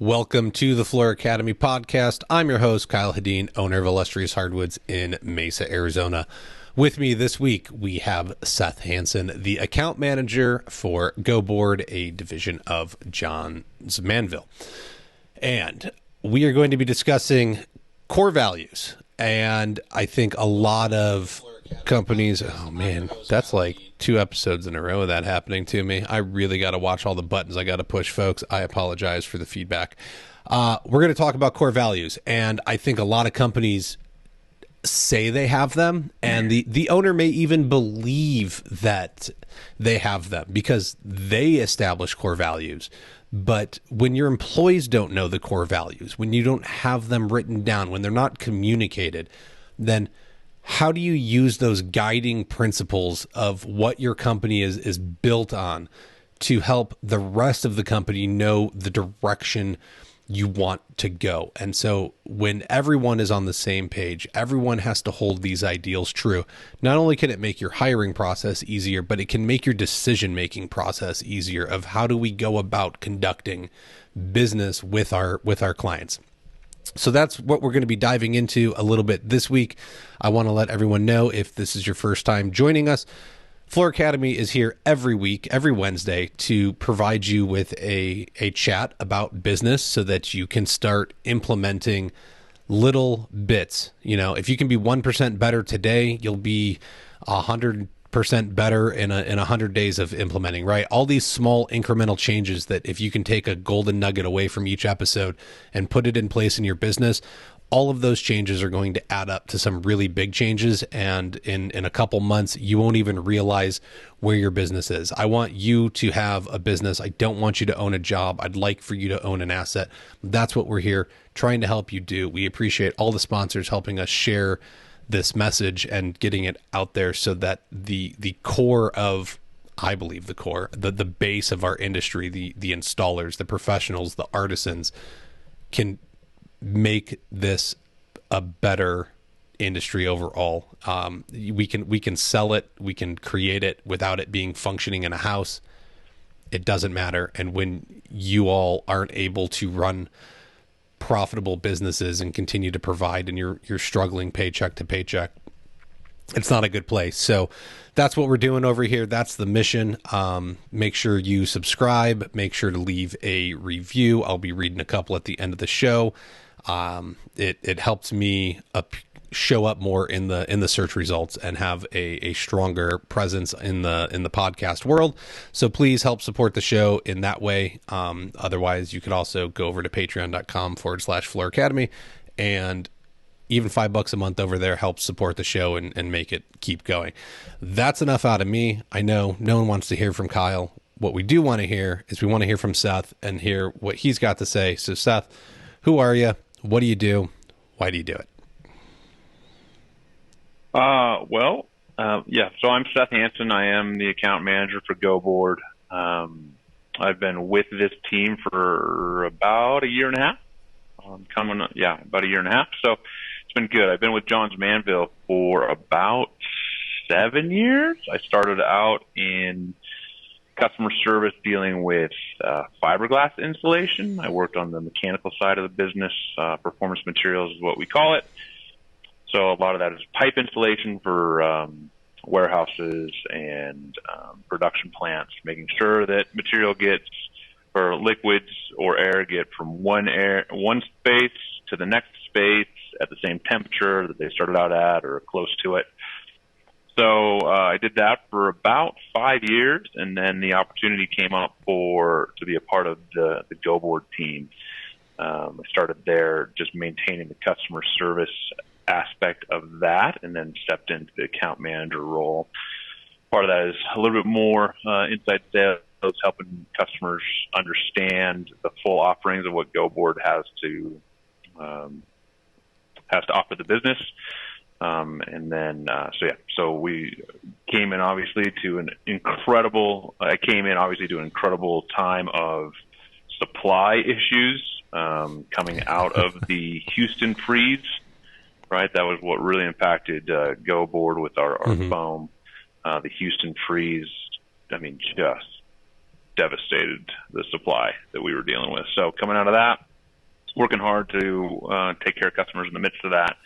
Welcome to the Floor Academy podcast. I'm your host, Kyle Hedin, owner of Illustrious Hardwoods in Mesa, Arizona. With me this week, we have Seth Hanson, the account manager for GoBoard, a division of Johns Manville. And we are going to be discussing core values. And I think a lot of companies, oh man, that's like 2 episodes in a row of that happening to me. I really got to watch all the buttons I got to push, folks. I apologize for the feedback. We're going to talk about core values, and I think a lot of companies say they have them, and the owner may even believe that they have them because they establish core values. But when your employees don't know the core values, when you don't have them written down, when they're not communicated, then how do you use those guiding principles of what your company is built on to help the rest of the company know the direction you want to go? And so when everyone is on the same page, everyone has to hold these ideals true. Not only can it make your hiring process easier, but it can make your decision-making process easier of how do we go about conducting business with our clients. So that's what we're going to be diving into a little bit this week. I want to let everyone know, if this is your first time joining us, Floor Academy is here every week, every Wednesday, to provide you with a chat about business so that you can start implementing little bits. You know, if you can be 1% better today, you'll be 100% better in 100 days of implementing, right? All these small incremental changes that if you can take a golden nugget away from each episode and put it in place in your business, all of those changes are going to add up to some really big changes. And in a couple months, you won't even realize where your business is. I want you to have a business. I don't want you to own a job. I'd like for you to own an asset. That's what we're here trying to help you do. We appreciate all the sponsors helping us share this message and getting it out there so that the core of, I believe the core, the base of our industry, the installers, the professionals, the artisans can make this a better industry overall. We can sell it, we can create it without it being functioning in a house. It doesn't matter. And when you all aren't able to run profitable businesses and continue to provide, and you're struggling paycheck to paycheck, it's not a good place. So that's what we're doing over here. That's the mission. Make sure you subscribe, make sure to leave a review. I'll be reading a couple at the end of the show. It helps me show up more in the search results and have a stronger presence in the podcast world. So please help support the show in that way. Otherwise, you could also go over to patreon.com/Floor Academy, and even $5 a month over there helps support the show and make it keep going. That's enough out of me. I know no one wants to hear from Kyle. What we do want to hear is we want to hear from Seth and hear what he's got to say. So Seth, who are you? What do you do? Why do you do it? So I'm Seth Hanson. I am the account manager for GoBoard. I've been with this team for about a year and a half. About a year and a half. So it's been good. I've been with Johns Manville for about 7 years. I started out in customer service dealing with fiberglass installation. I worked on the mechanical side of the business. Performance materials is what we call it. So a lot of that is pipe installation for warehouses and production plants, making sure that material gets, or liquids or air get from one space to the next space at the same temperature that they started out at or close to it. So I did that for about 5 years, and then the opportunity came up to be a part of the GoBoard team. I started there just maintaining the customer service aspect of that, and then stepped into the account manager role. Part of that is a little bit more inside sales, helping customers understand the full offerings of what GoBoard has to offer the business. So we came in obviously to an incredible time of supply issues coming out of the Houston freeze, right? That was what really impacted GoBoard with our foam. The Houston freeze, just devastated the supply that we were dealing with. So coming out of that, working hard to take care of customers in the midst of that,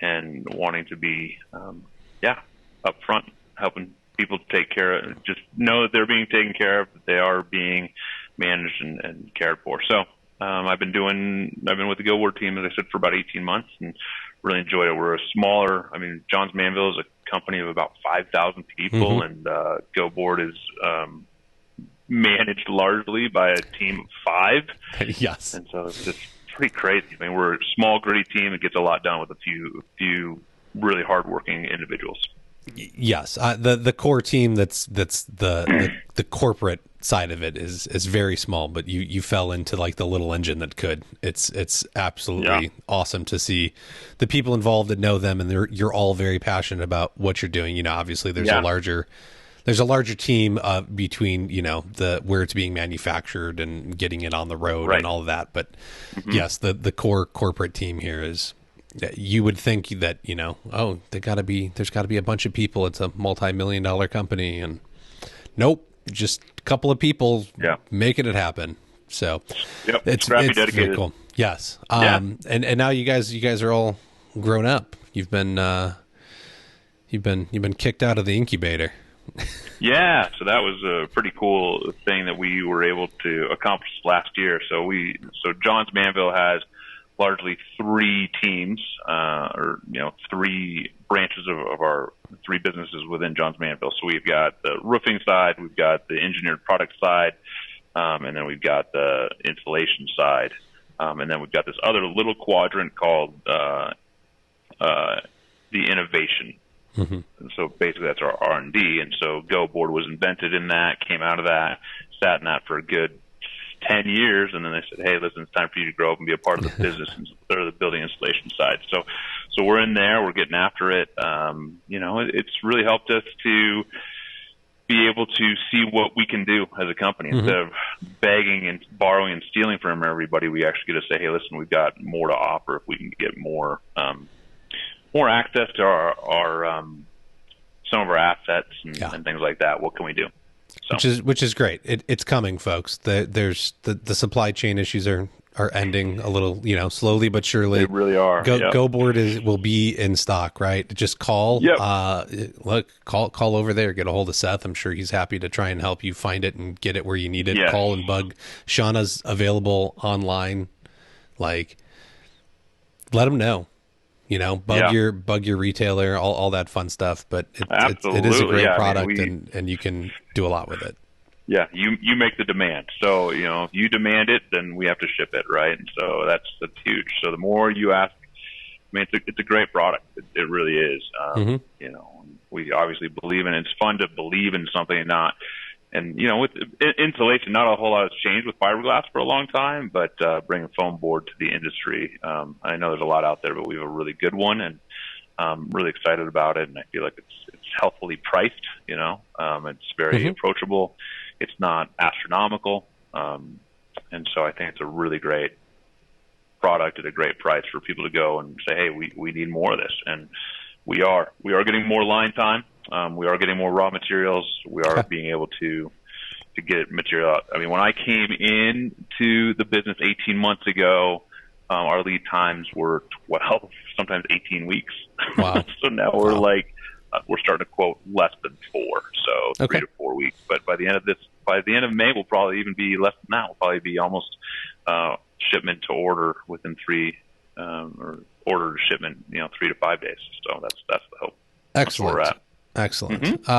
and wanting to be up front, helping people take care of, just know that they're being taken care of, that they are being managed and cared for. So I've been with the GoBoard team, as I said, for about 18 months, and really enjoyed it. We're a smaller, Johns Manville is a company of about 5,000 people, and GoBoard is managed largely by a team of 5. Yes. And so it's just pretty crazy. We're a small, gritty team that gets a lot done with a few really hardworking individuals. Yes, the core team that's the corporate side of it is very small, but you fell into like the little engine that could. It's absolutely awesome to see the people involved that know them, and you're all very passionate about what you're doing. Obviously there's a larger team between where it's being manufactured and getting it on the road and all of that. But yes, the core corporate team here is. You would think that there's got to be a bunch of people. It's a multi-million-dollar company, and nope, just a couple of people making it happen. So it's very cool. Yes, and now you guys are all grown up. You've been kicked out of the incubator. Yeah, so that was a pretty cool thing that we were able to accomplish last year. So Johns Manville has largely 3 teams, or 3 branches of our 3 businesses within Johns Manville. So we've got the roofing side, we've got the engineered product side, and then we've got the installation side, and then we've got this other little quadrant called the innovation. And so basically that's our R&D. And so GoBoard was invented in that, came out of that, sat in that for a good 10 years, and then they said, hey, listen, it's time for you to grow up and be a part of the business or the building installation side. So we're in there, we're getting after it. It's really helped us to be able to see what we can do as a company. Instead of begging and borrowing and stealing from everybody, we actually get to say, hey, listen, we've got more to offer. If we can get more access to our some of our assets and things like that, what can we do? So. Which is great. It's coming, folks. There's the supply chain issues are ending a little, slowly but surely. They really are. GoBoard will be in stock, right? Just call. Call over there. Get a hold of Seth. I'm sure he's happy to try and help you find it and get it where you need it. Yes. Call and bug. Shauna's available online. Let them know. Bug your retailer, all that fun stuff. But it is a great product, and you can do a lot with it. Yeah, you make the demand. So if you demand it, then we have to ship it, right? And so that's huge. So the more you ask, it's a great product. It really is. We obviously believe in it. It's fun to believe in something and not. And with insulation, not a whole lot has changed with fiberglass for a long time, but bringing foam board to the industry, I know there's a lot out there, but we have a really good one, and I'm really excited about it. And I feel like it's healthily priced. It's very approachable. It's not astronomical, and so I think it's a really great product at a great price for people to go and say, hey, we need more of this, and we are getting more line time. We are getting more raw materials. We are being able to get material out. When I came into the business 18 months ago, our lead times were 12, sometimes 18 weeks. Wow. So now we're we're starting to quote less than 4, so 3 to 4 weeks. But by the end of May, we'll probably even be less than that. We'll probably be almost shipment to order within 3, or order to shipment, 3 to 5 days. So that's the hope. Excellent. That's where we're at. Excellent.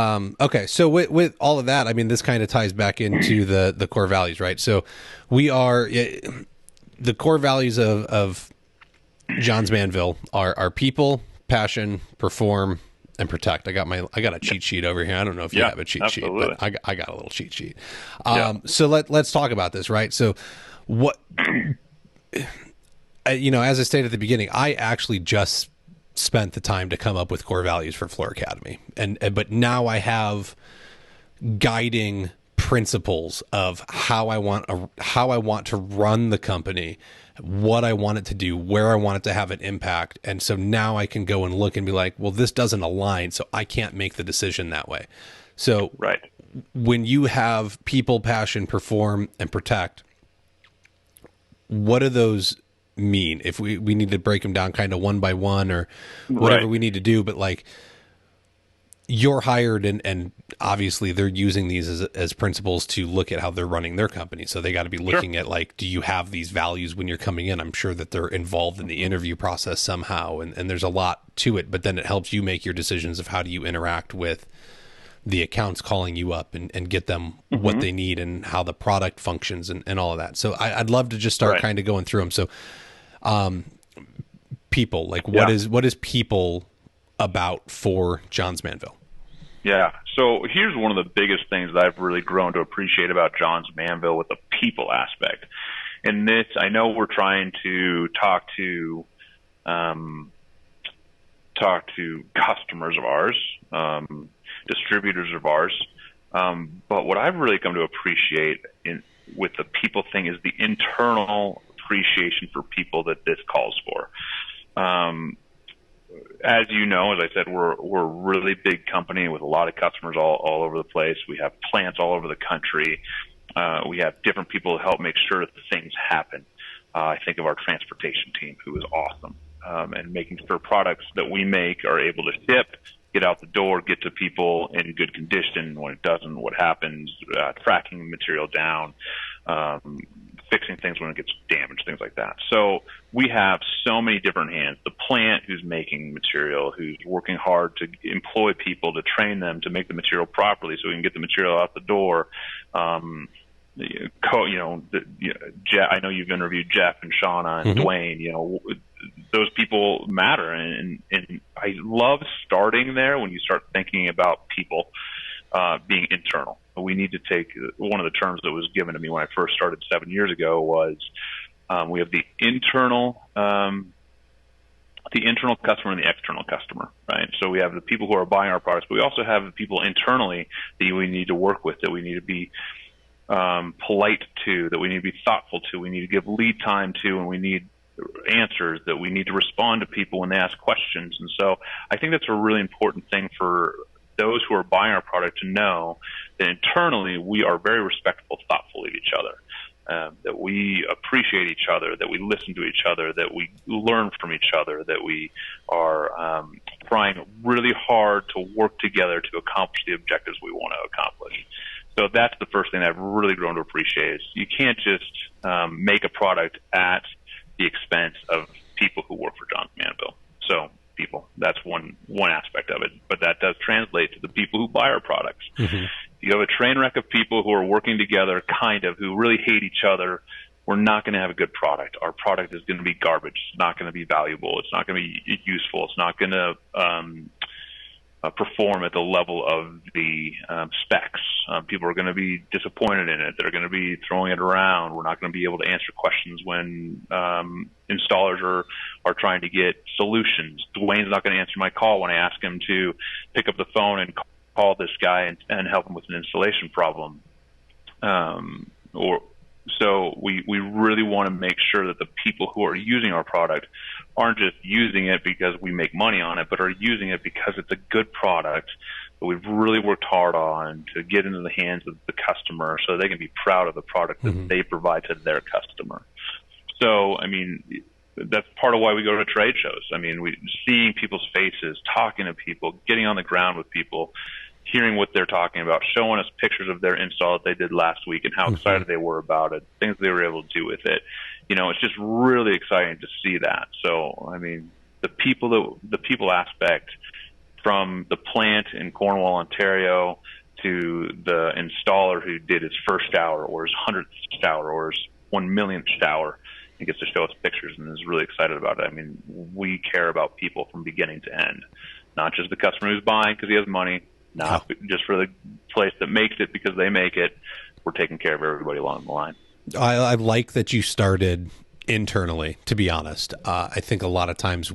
Okay. So with all of that, this kind of ties back into the core values, right? So we are, the core values of Johns Manville are people, passion, perform, and protect. I got a cheat sheet over here. I don't know if you have a cheat sheet, but I got a little cheat sheet. So let's talk about this, right? So what, as I stated at the beginning, I actually just spent the time to come up with core values for Floor Academy, but now I have guiding principles of how I want to run the company, what I want it to do, where I want it to have an impact. And so now I can go and look and be like, well, this doesn't align, so I can't make the decision that way. So when you have people, passion, perform, and protect, what are those mean? If we need to break them down kind of one by one or whatever we need to do, but like you're hired and obviously they're using these as principles to look at how they're running their company. So they got to be looking at like, do you have these values when you're coming in? I'm sure that they're involved in the interview process somehow. And there's a lot to it, but then it helps you make your decisions of how do you interact with the accounts calling you up and get them what they need and how the product functions and all of that. So I'd love to just start kind of going through them. So, people, like what is people about for Johns Manville? Yeah. So here's one of the biggest things that I've really grown to appreciate about Johns Manville with the people aspect. And this, I know we're trying to talk to customers of ours, distributors of ours. But what I've really come to appreciate with the people thing is the internal appreciation for people that this calls for. As you know, as I said, we're a really big company with a lot of customers all over the place. We have plants all over the country. We have different people to help make sure that things happen. I think of our transportation team, who is awesome, and making sure products that we make are able to ship, get out the door, get to people in good condition. When it doesn't, what happens, tracking material down, fixing things when it gets damaged, things like that. So we have so many different hands. The plant who's making material, who's working hard to employ people, to train them, to make the material properly so we can get the material out the door. I know you've interviewed Jeff and Shauna and Dwayne. Those people matter. And I love starting there when you start thinking about people being internal. We need to take one of the terms that was given to me when I first started 7 years ago was we have the internal customer and the external customer, right? So we have the people who are buying our products, but we also have the people internally that we need to work with, that we need to be polite to, that we need to be thoughtful to, we need to give lead time to, and we need answers, that we need to respond to people when they ask questions. And so I think that's a really important thing for those who are buying our product to know that internally we are very respectful, thoughtful of each other, that we appreciate each other, that we listen to each other, that we learn from each other, that we are trying really hard to work together to accomplish the objectives we want to accomplish. So that's the first thing I've really grown to appreciate is you can't just make a product at the expense of people who work for Johns Manville. So people, that's one aspect of it, but that does translate to the people who buy our products. You have a train wreck of people who are working together, who really hate each other. We're not going to have a good product. Our product is going to be garbage. It's not going to be valuable. It's not going to be useful. It's not going to perform at the level of the specs. People are going to be disappointed in it. They're going to be throwing it around. We're not going to be able to answer questions when installers are trying to get solutions. Dwayne's not going to answer my call when I ask him to pick up the phone and call this guy and help him with an installation problem. So we really want to make sure that the people who are using our product aren't just using it because we make money on it, but are using it because it's a good product that we've really worked hard on to get into the hands of the customer so they can be proud of the product that they provide to their customer. So, I mean, that's part of why we go to trade shows. I mean, seeing people's faces, talking to people, getting on the ground with people, hearing what they're talking about, showing us pictures of their install that they did last week and how excited they were about it, things they were able to do with it. It's just really exciting to see that. So, I mean, the people aspect, from the plant in Cornwall, Ontario, to the installer who did his first shower or his 100th shower or his 1 millionth shower, and gets to show us pictures and is really excited about it. I mean, we care about people from beginning to end, not just the customer who's buying because he has money, not just for the place that makes it because they make it. We're taking care of everybody along the line. I like that you started internally, to be honest. I think a lot of times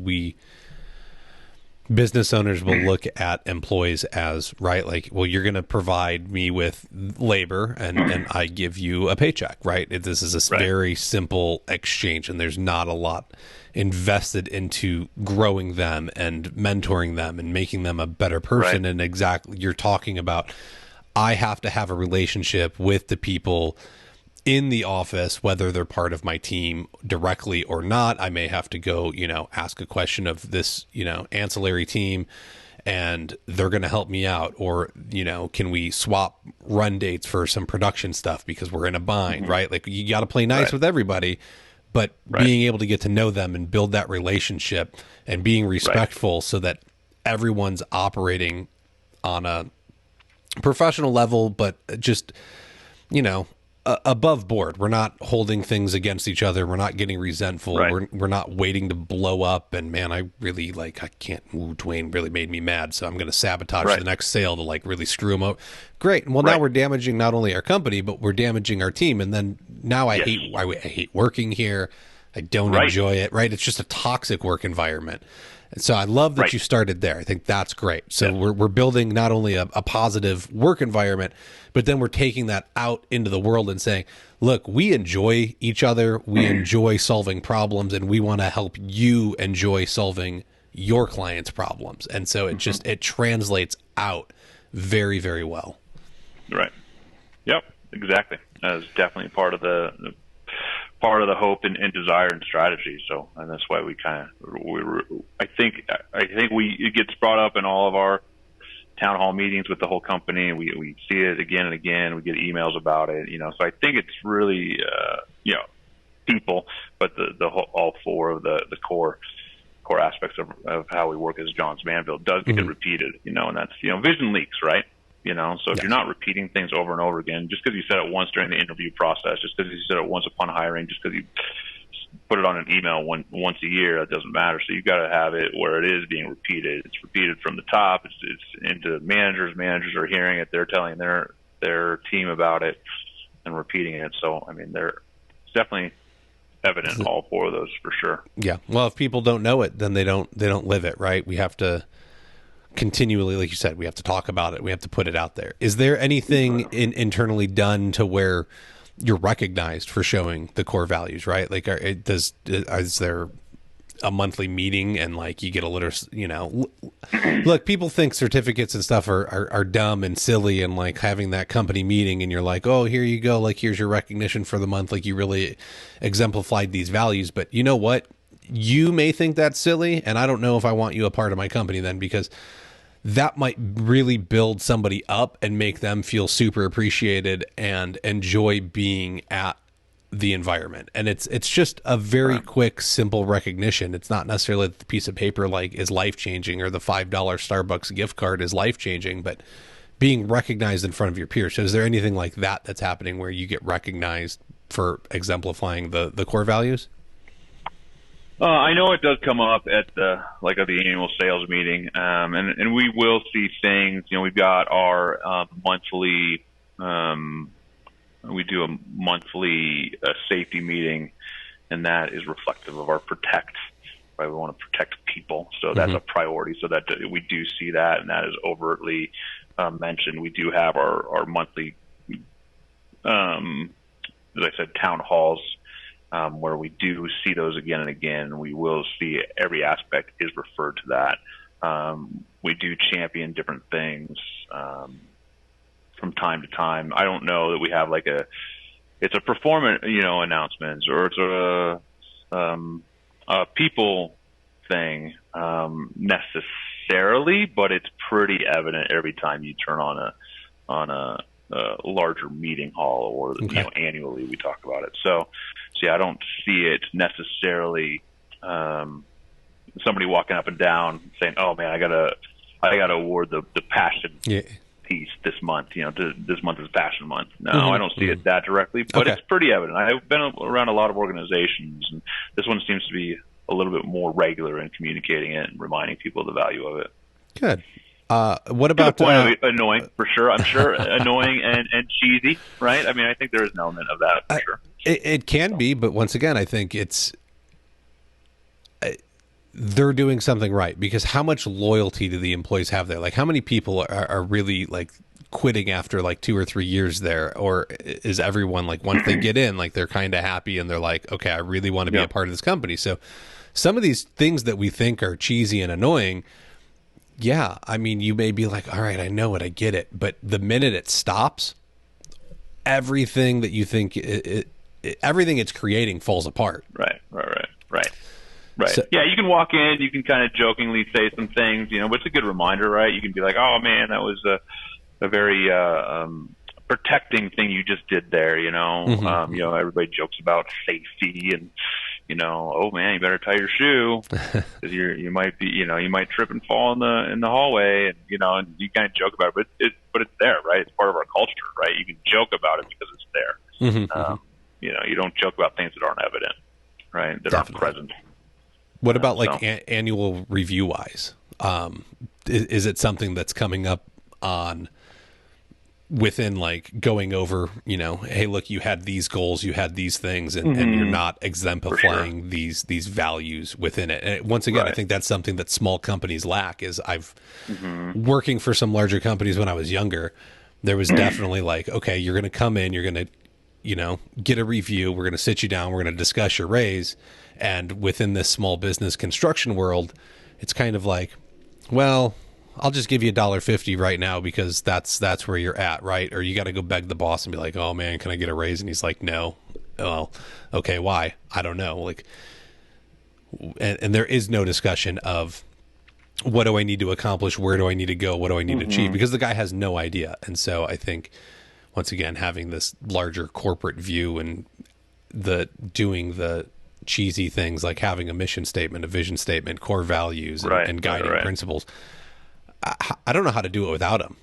business owners will look at employees as, right, like, well, you're going to provide me with labor and I give you a paycheck, right? This is a very simple exchange, and there's not a lot invested into growing them and mentoring them and making them a better person. And exactly, you're talking about, I have to have a relationship with the people in the office, whether they're part of my team directly or not. I may have to go, ask a question of this, ancillary team, and they're going to help me out. Or, can we swap run dates for some production stuff because we're in a bind, right? Like, you got to play nice with everybody, but being able to get to know them and build that relationship and being respectful so that everyone's operating on a professional level, but just, above board. We're not holding things against each other. We're not getting resentful. We're not waiting to blow up. And man, I can't. Dwayne really made me mad, so I'm going to sabotage the next sale to really screw him up. Great. Well, now we're damaging not only our company, but we're damaging our team. And then now I hate working here. I don't enjoy it. Right. It's just a toxic work environment. And so I love that you started there. I think that's great. So we're building not only a positive work environment, but then we're taking that out into the world and saying, look, we enjoy each other. We enjoy solving problems, and we want to help you enjoy solving your clients' problems. And so it translates out very, very well. Right. Yep, exactly. That is definitely part of the hope and desire and strategy. So, and that's why I think it gets brought up in all of our town hall meetings with the whole company. We see it again and again. We get emails about it, so I think it's really, people, but all four of the core aspects of how we work as Johns Manville does get repeated, and that's, vision leaks, right? So if you're not repeating things over and over again, just because you said it once during the interview process, just because you said it once upon hiring, just because you put it on an email once a year, that doesn't matter. So you've got to have it where it is being repeated. It's repeated from the top. It's into managers. Managers are hearing it. They're telling their team about it and repeating it. So, I mean, it's definitely evident in all four of those for sure. Yeah. Well, if people don't know it, then they don't live it, right? We have to continually, like you said, we have to talk about it. We have to put it out there. Is there anything internally done to where you're recognized for showing the core values, right? Like, is there a monthly meeting and you get a little, look, people think certificates and stuff are dumb and silly, and having that company meeting and you're like, oh, here you go. Here's your recognition for the month. You really exemplified these values, but you know what? You may think that's silly, and I don't know if I want you a part of my company then, because that might really build somebody up and make them feel super appreciated and enjoy being at the environment. And it's just a very quick, simple recognition. It's not necessarily that the piece of paper is life-changing, or the $5 Starbucks gift card is life-changing, but being recognized in front of your peers. So is there anything like that that's happening where you get recognized for exemplifying the core values? I know it does come up at the annual sales meeting, and we will see things. We've got our monthly. We do a monthly safety meeting, and that is reflective of our protect. Right, we want to protect people, so that's a priority. So that we do see that, and that is overtly mentioned. We do have our monthly, as I said, town halls. Where we do see those again and again. We will see every aspect is referred to that. We do champion different things from time to time. I don't know that we have it's a performance, announcements, or it's a people thing necessarily, but it's pretty evident every time you turn on a larger meeting hall, or annually we talk about it. So I don't see it necessarily somebody walking up and down saying, "Oh man, I gotta award the passion piece this month." This month is Passion Month. No, I don't see it that directly, but it's pretty evident. I've been around a lot of organizations, and this one seems to be a little bit more regular in communicating it and reminding people of the value of it. Good. What about to the point of annoying, for sure? I'm sure annoying and cheesy, right? I mean, I think there is an element of that for sure. It can be, but once again, I think they're doing something right, because how much loyalty do the employees have there? How many people are really quitting after 2 or 3 years there, or is everyone once they get in, they're kind of happy and they're like, okay, I really want to be a part of this company. So some of these things that we think are cheesy and annoying, yeah, I mean, you may be like, all right, I know it, I get it. But the minute it stops, everything that you think everything it's creating falls apart. Right. So, yeah, you can walk in, you can kind of jokingly say some things, but it's a good reminder, right? You can be like, oh man, that was a very protecting thing you just did there, everybody jokes about safety and, oh man, you better tie your shoe because you might be, you might trip and fall in the hallway, and and you kind of joke about it, but it's there, right? It's part of our culture, right? You can joke about it because it's there. You don't joke about things that aren't evident, right? That aren't present. What about annual review wise? Is it something that's coming up on within going over, hey, look, you had these goals, you had these things, and you're not exemplifying these values within it. And once again, I think that's something that small companies lack. Is I've working for some larger companies when I was younger, there was definitely okay, you're going to come in, you're going to, get a review. We're going to sit you down. We're going to discuss your raise. And within this small business construction world, it's kind of well, I'll just give you $1.50 right now because that's where you're at, right? Or you got to go beg the boss and be like, oh man, can I get a raise? And he's like, no. Well, okay, why? I don't know. And there is no discussion of what do I need to accomplish? Where do I need to go? What do I need to achieve? Because the guy has no idea. And so I think, once again, having this larger corporate view and doing the cheesy things like having a mission statement, a vision statement, core values, and guiding principles. I don't know how to do it without them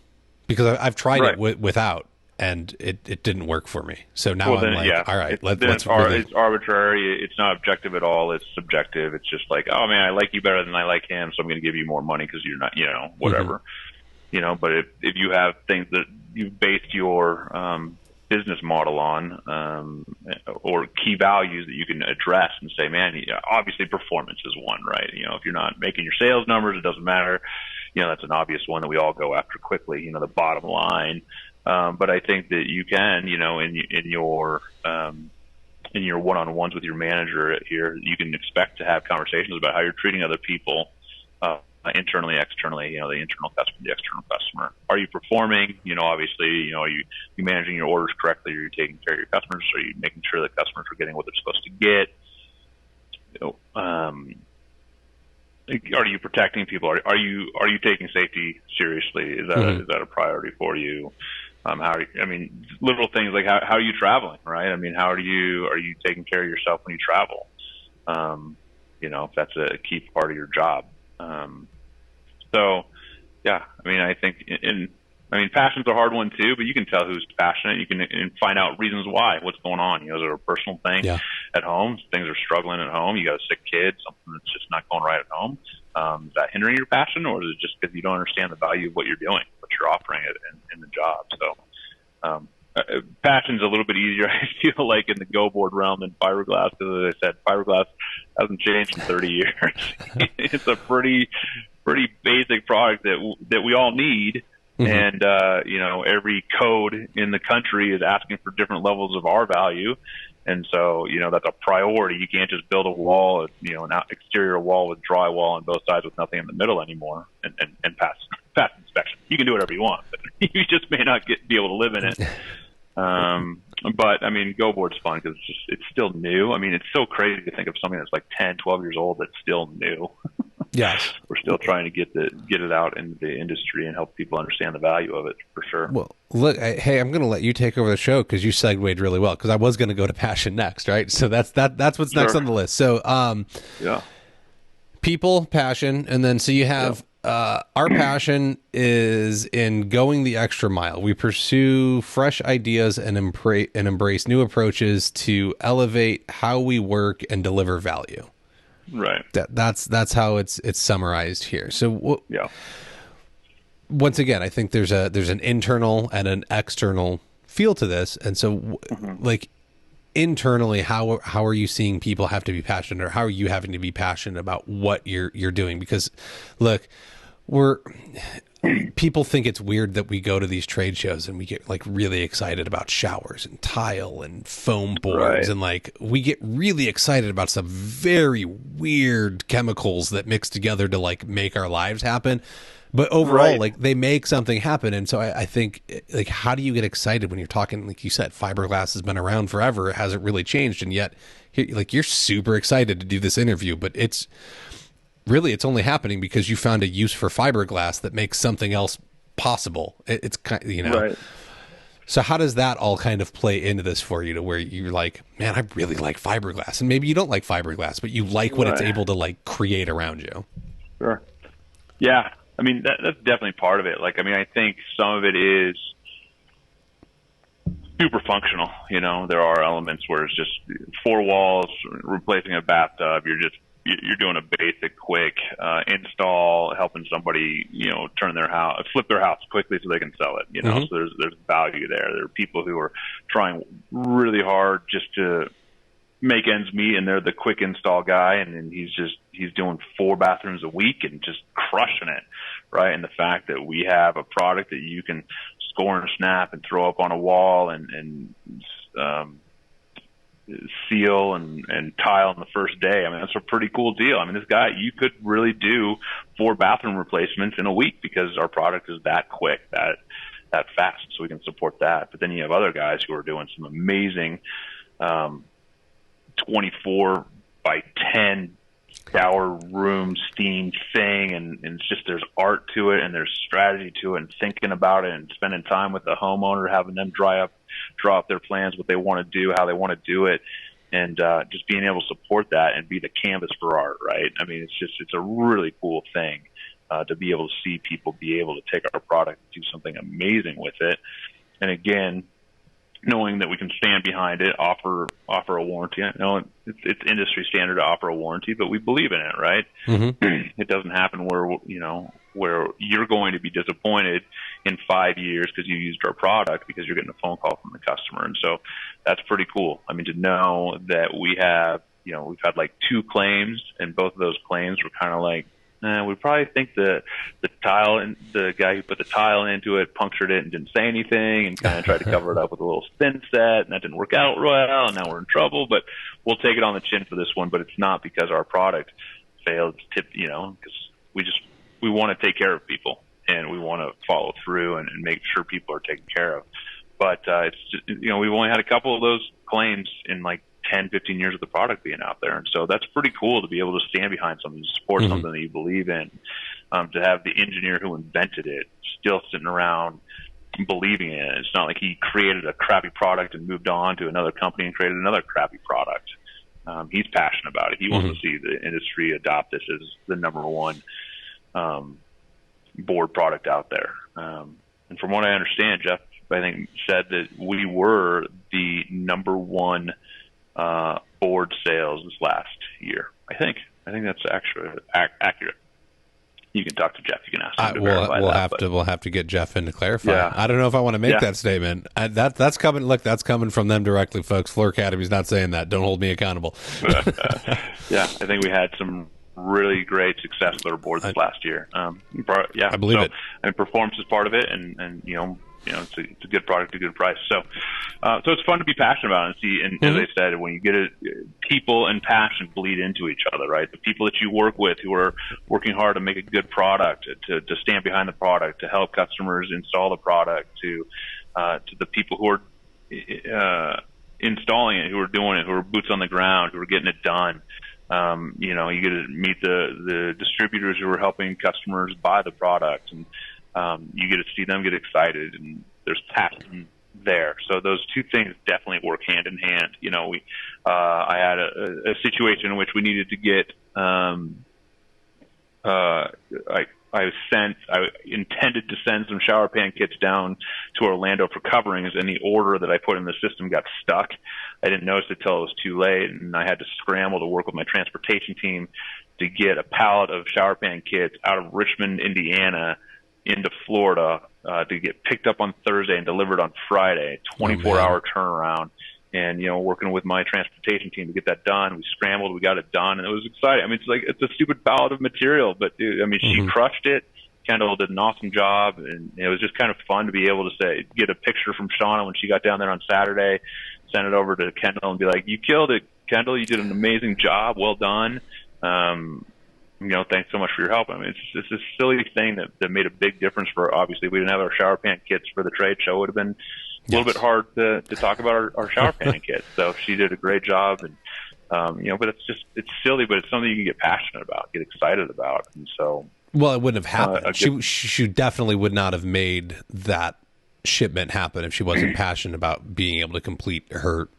because I've tried it without, and it didn't work for me. So now all right, let's it's arbitrary. It's not objective at all. It's subjective. It's just oh man, I like you better than I like him, so I'm going to give you more money because you're not, whatever. But if you have things that you've based your business model on, or key values that you can address and say, man, obviously performance is one, right? If you're not making your sales numbers, it doesn't matter. That's an obvious one that we all go after quickly, the bottom line. But I think that you can, in your one-on-ones with your manager here, you can expect to have conversations about how you're treating other people, internally, externally, the internal customer, the external customer. Are you performing? Obviously, are you managing your orders correctly? Are you taking care of your customers? Are you making sure that customers are getting what they're supposed to get? Are you protecting people? Are you taking safety seriously? Is that a priority for you? Little things like how are you traveling, right? How are you taking care of yourself when you travel? If that's a key part of your job. I think passion's a hard one too, but you can tell who's passionate. You can find out reasons why, what's going on. Is it a personal thing at home? Things are struggling at home. You got a sick kid, something that's just not going right at home. Is that hindering your passion, or is it just because you don't understand the value of what you're doing, what you're offering in the job? So, passion's a little bit easier, I feel like, in the GoBoard realm than fiberglass, because as I said, fiberglass hasn't changed in 30 years. It's a pretty basic product that we all need. And, every code in the country is asking for different levels of R value. And so, that's a priority. You can't just build a wall, an exterior wall with drywall on both sides with nothing in the middle anymore and pass inspection. You can do whatever you want, but you just may not be able to live in it. But GoBoard's fun because it's still new. It's so crazy to think of something that's 10, 12 years old that's still new. Yes. We're still trying to get it out in the industry and help people understand the value of it, for sure. Well, look, hey, I'm going to let you take over the show because you segued really well, because I was going to go to passion next, right? So that's what's next on the list. So, people, passion, and then so you have our passion is in going the extra mile. We pursue fresh ideas and embrace new approaches to elevate how we work and deliver value. Right. That's how it's summarized here. So once again, I think there's an internal and an external feel to this, and so internally, how are you seeing people have to be passionate, or how are you having to be passionate about what you're doing? Because look, people think it's weird that we go to these trade shows and we get really excited about showers and tile and foam boards, and we get really excited about some very weird chemicals that mix together to make our lives happen. But overall, Right. like, they make something happen. And so I think, like, how do you get excited when you're talking, like you said, fiberglass has been around forever. It hasn't really changed. And yet, like, you're super excited to do this interview, but it's only happening because you found a use for fiberglass that makes something else possible. It's kind of, Right. So how does that all kind of play into this for you, to where you're like, man, I really like fiberglass, and maybe you don't like fiberglass, but you like what it's Right. able to, like, create around you. Sure. Yeah. I mean, that's definitely part of it. Like, I mean, I think some of it is super functional. There are elements where it's just 4 walls, replacing a bathtub. You're doing a basic, quick install, helping somebody, flip their house quickly so they can sell it. So there's value there. There are people who are trying really hard just to make ends meet, and they're the quick install guy, and he's doing 4 bathrooms a week and just crushing it, right? And the fact that we have a product that you can score and snap and throw up on a wall and seal and tile on the first day. I mean, that's a pretty cool deal. I mean, this guy, you could really do 4 bathroom replacements in a week because our product is that quick, that fast, so we can support that. But then you have other guys who are doing some amazing 24 by 10 shower room steam thing, and it's just, there's art to it and there's strategy to it and thinking about it and spending time with the homeowner, having them draw up their plans, what they want to do, how they want to do it, and just being able to support that and be the canvas for art, right? I mean, it's a really cool thing to be able to see people be able to take our product and do something amazing with it. And again, knowing that we can stand behind it, offer a warranty. I know it's industry standard to offer a warranty, but we believe in it, right? It doesn't happen where you're going to be disappointed in 5 years because you used our product, because you're getting a phone call from the customer. And so that's pretty cool. I mean, to know that we have, we've had like 2 claims, and both of those claims were kind of like, we probably think the tile, and the guy who put the tile into it punctured it and didn't say anything, and kind of tried to cover it up with a little thin set, and that didn't work out well, and now we're in trouble. But we'll take it on the chin for this one. But it's not because our product failed. Because we want to take care of people, and we want to follow through and make sure people are taken care of. But it's just, we've only had a couple of those claims in like 10, 15 years of the product being out there. And so that's pretty cool to be able to stand behind something, to support something that you believe in, to have the engineer who invented it still sitting around believing in it. It's not like he created a crappy product and moved on to another company and created another crappy product. He's passionate about it. He wants to see the industry adopt this as the number one board product out there. And from what I understand, Jeff, I think, said that we were the number one board sales this last year. I think that's actually accurate. You can talk to Jeff. You can ask him to verify that. We'll have to get Jeff in to clarify. Yeah. I don't know if I want to make that statement. That's coming. Look, that's coming from them directly, folks. Floor Academy's not saying that. Don't hold me accountable. Yeah, I think we had some really great success with our boards last year. I believe it. I mean, performance is part of it, and it's a good product, a good price. So it's fun to be passionate about and see. And as I said, when you get it, people and passion bleed into each other, right? The people that you work with who are working hard to make a good product, to stand behind the product, to help customers install the product, to the people who are installing it, who are doing it, who are boots on the ground, who are getting it done. You get to meet the distributors who are helping customers buy the product, and you get to see them get excited, and there's passion there. So those two things definitely work hand in hand. I had a situation in which we needed to get, I intended to send some shower pan kits down to Orlando for coverings, and the order that I put in the system got stuck. I didn't notice it till it was too late, and I had to scramble to work with my transportation team to get a pallet of shower pan kits out of Richmond, Indiana, into Florida to get picked up on Thursday and delivered on Friday. 24-hour turnaround. And, working with my transportation team to get that done. We scrambled, we got it done, and it was exciting. I mean, it's a stupid pallet of material, but dude, I mean, she crushed it. Kendall did an awesome job, and it was just kind of fun to be able to get a picture from Shauna when she got down there on Saturday, send it over to Kendall and be like, "You killed it, Kendall. You did an amazing job. Well done." thanks so much for your help. I mean, it's this silly thing that made a big difference for, obviously, we didn't have our shower pan kits for the trade show. It would have been a little bit hard to talk about our shower pan kits. So she did a great job. And, but it's silly, but it's something you can get passionate about, get excited about. And so, well, it wouldn't have happened. She definitely would not have made that shipment happen if she wasn't passionate about being able to complete her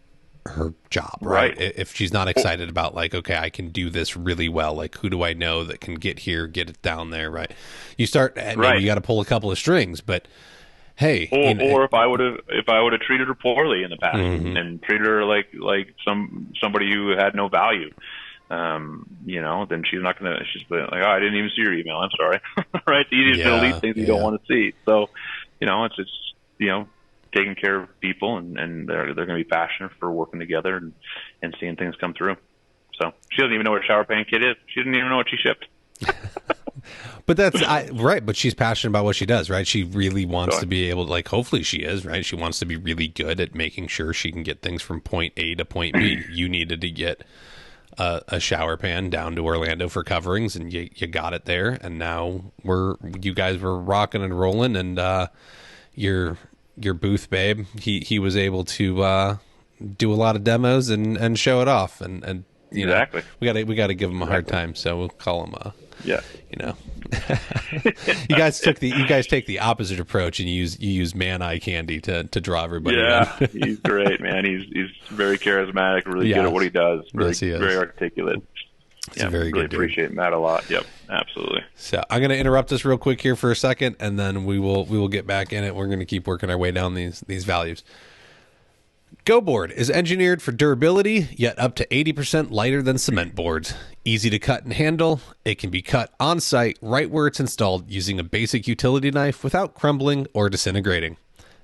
job, right? If she's not excited about, like, okay, I can do this really well, like, who do I know that can get it down there, right? You start, maybe you got to pull a couple of strings, but hey, or if I would have treated her poorly in the past and treated her like somebody who had no value, then she's not gonna. She's like, oh, I didn't even see your email. I'm sorry, right? The easiest to delete things you don't want to see. So, it's taking care of people, and they're going to be passionate for working together and seeing things come through. So she doesn't even know what a shower pan kit is. She didn't even know what she shipped. But that's right. But she's passionate about what she does, right? She really wants to be able to, like, hopefully she is, right? She wants to be really good at making sure she can get things from point A to point B. You needed to get a shower pan down to Orlando for coverings, and you got it there. And now you guys were rocking and rolling, and your booth babe, he was able to do a lot of demos and show it off, and exactly. We got to give him a hard time, so we'll call him yeah. You guys take the opposite approach, and you use man eye candy to draw everybody in. He's great, man. He's very charismatic, really good at what he does. Really, yes, he is. Very articulate. He's a very good dude. Appreciate Matt a lot. Yep, absolutely. So I'm going to interrupt us real quick here for a second, and then we will get back in it. We're going to keep working our way down these values. GoBoard is engineered for durability, yet up to 80% lighter than cement boards. Easy to cut and handle, it can be cut on site right where it's installed using a basic utility knife without crumbling or disintegrating.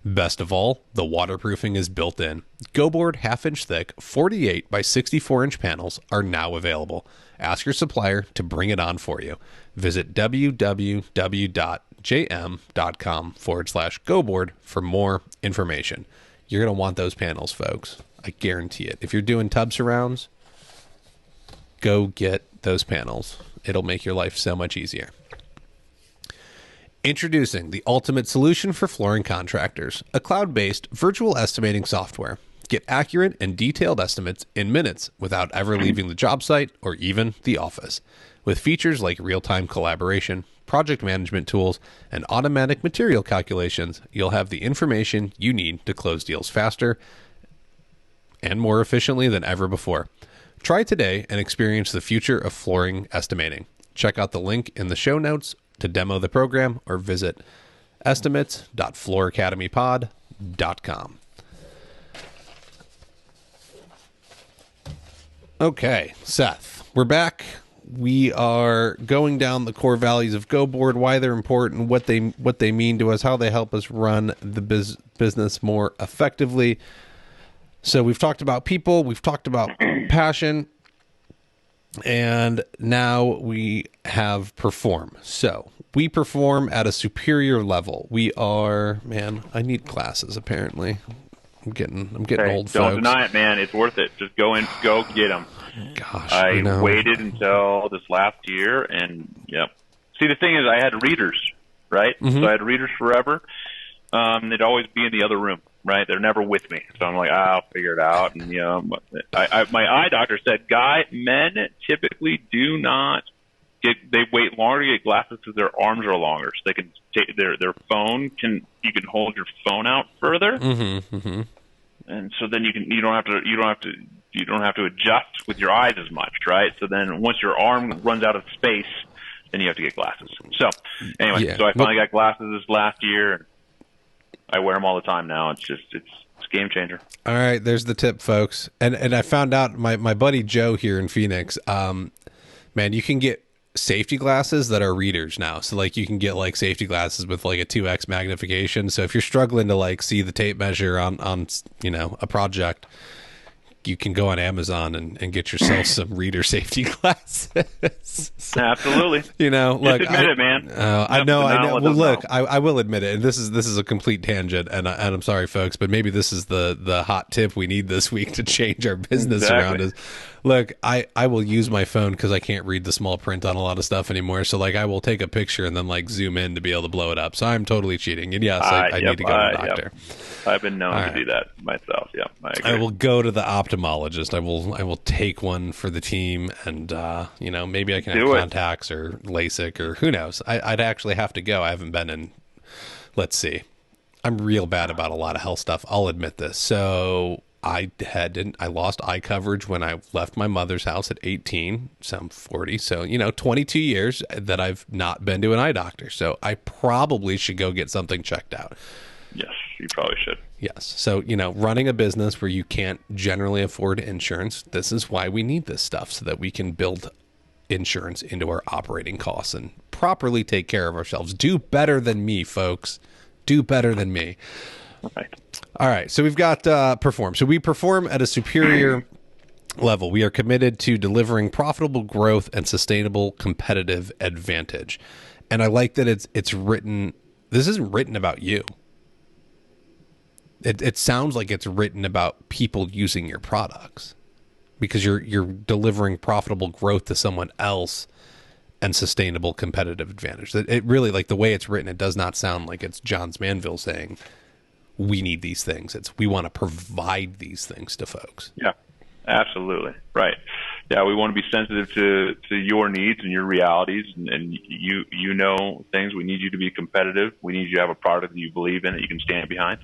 Best of all, the waterproofing is built in. GoBoard half-inch thick 48 by 64-inch panels are now available. Ask your supplier to bring it on for you. Visit www.jm.com/GoBoard for more information. You're going to want those panels, folks. I guarantee it. If you're doing tub surrounds, go get those panels. It'll make your life so much easier. Introducing the ultimate solution for flooring contractors, a cloud-based virtual estimating software. Get accurate and detailed estimates in minutes without ever leaving the job site or even the office. With features like real-time collaboration, project management tools, and automatic material calculations, you'll have the information you need to close deals faster and more efficiently than ever before. Try today and experience the future of flooring estimating. Check out the link in the show notes to demo the program, or visit estimates.flooracademypod.com. Okay, Seth, we're back. We are going down the core values of GoBoard, why they're important, what they mean to us, how they help us run the business more effectively. So we've talked about people, we've talked about passion, and now we have perform. So we perform at a superior level. We are, man, I need glasses apparently. I'm getting old, folks. Don't deny it, man. It's worth it. Just go get them. Gosh, I waited until this last year, and See, the thing is, I had readers, right? Mm-hmm. So I had readers forever. They'd always be in the other room, right? They're never with me. So I'm like, I'll figure it out. And my eye doctor said, men typically do not they wait longer to get glasses because their arms are longer, so they can take their phone. You can hold your phone out further. Mm-hmm, mm-hmm. And so then you don't have to adjust with your eyes as much, right? So then once your arm runs out of space, then you have to get glasses. So anyway, so I finally got glasses this last year, and I wear them all the time now. It's a game changer. All right, there's the tip, folks. And I found out my buddy Joe here in Phoenix, man, you can get safety glasses that are readers now. So like you can get like safety glasses with like a 2x magnification. So if you're struggling to like see the tape measure on a project, you can go on Amazon and get yourself some reader safety glasses. Absolutely. You know, look, just admit it, man. I know. Well, look, I will admit it. And this is a complete tangent, and I'm sorry, folks, but maybe this is the hot tip we need this week to change our business around. Is look, I will use my phone because I can't read the small print on a lot of stuff anymore. So like, I will take a picture and then like zoom in to be able to blow it up. So I'm totally cheating. And yes, I need to go to the doctor. I've been known to do that myself. Yeah, I will go to the ophthalmologist. I will take one for the team, and you know, maybe I can have contacts or LASIK or who knows. I'd actually have to go. I haven't been in. Let's see. I'm real bad about a lot of health stuff. I'll admit this. So I lost eye coverage when I left my mother's house at 18. So I'm 40. So, you know, 22 years that I've not been to an eye doctor. So I probably should go get something checked out. Yes, you probably should. Yes. So, you know, running a business where you can't generally afford insurance, this is why we need this stuff, so that we can build insurance into our operating costs and properly take care of ourselves. Do better than me, folks. Do better than me. Right. All right. So we've got perform. So we perform at a superior level. We are committed to delivering profitable growth and sustainable competitive advantage. And I like that it's written. This isn't written about you. It sounds like it's written about people using your products, because you're delivering profitable growth to someone else and sustainable competitive advantage. It really, like the way it's written, it does not sound like it's Johns Manville saying we need these things. It's we want to provide these things to folks. Yeah, absolutely. Right. Yeah, we want to be sensitive to your needs and your realities, and you know things. We need you to be competitive. We need you to have a product that you believe in, that you can stand behind.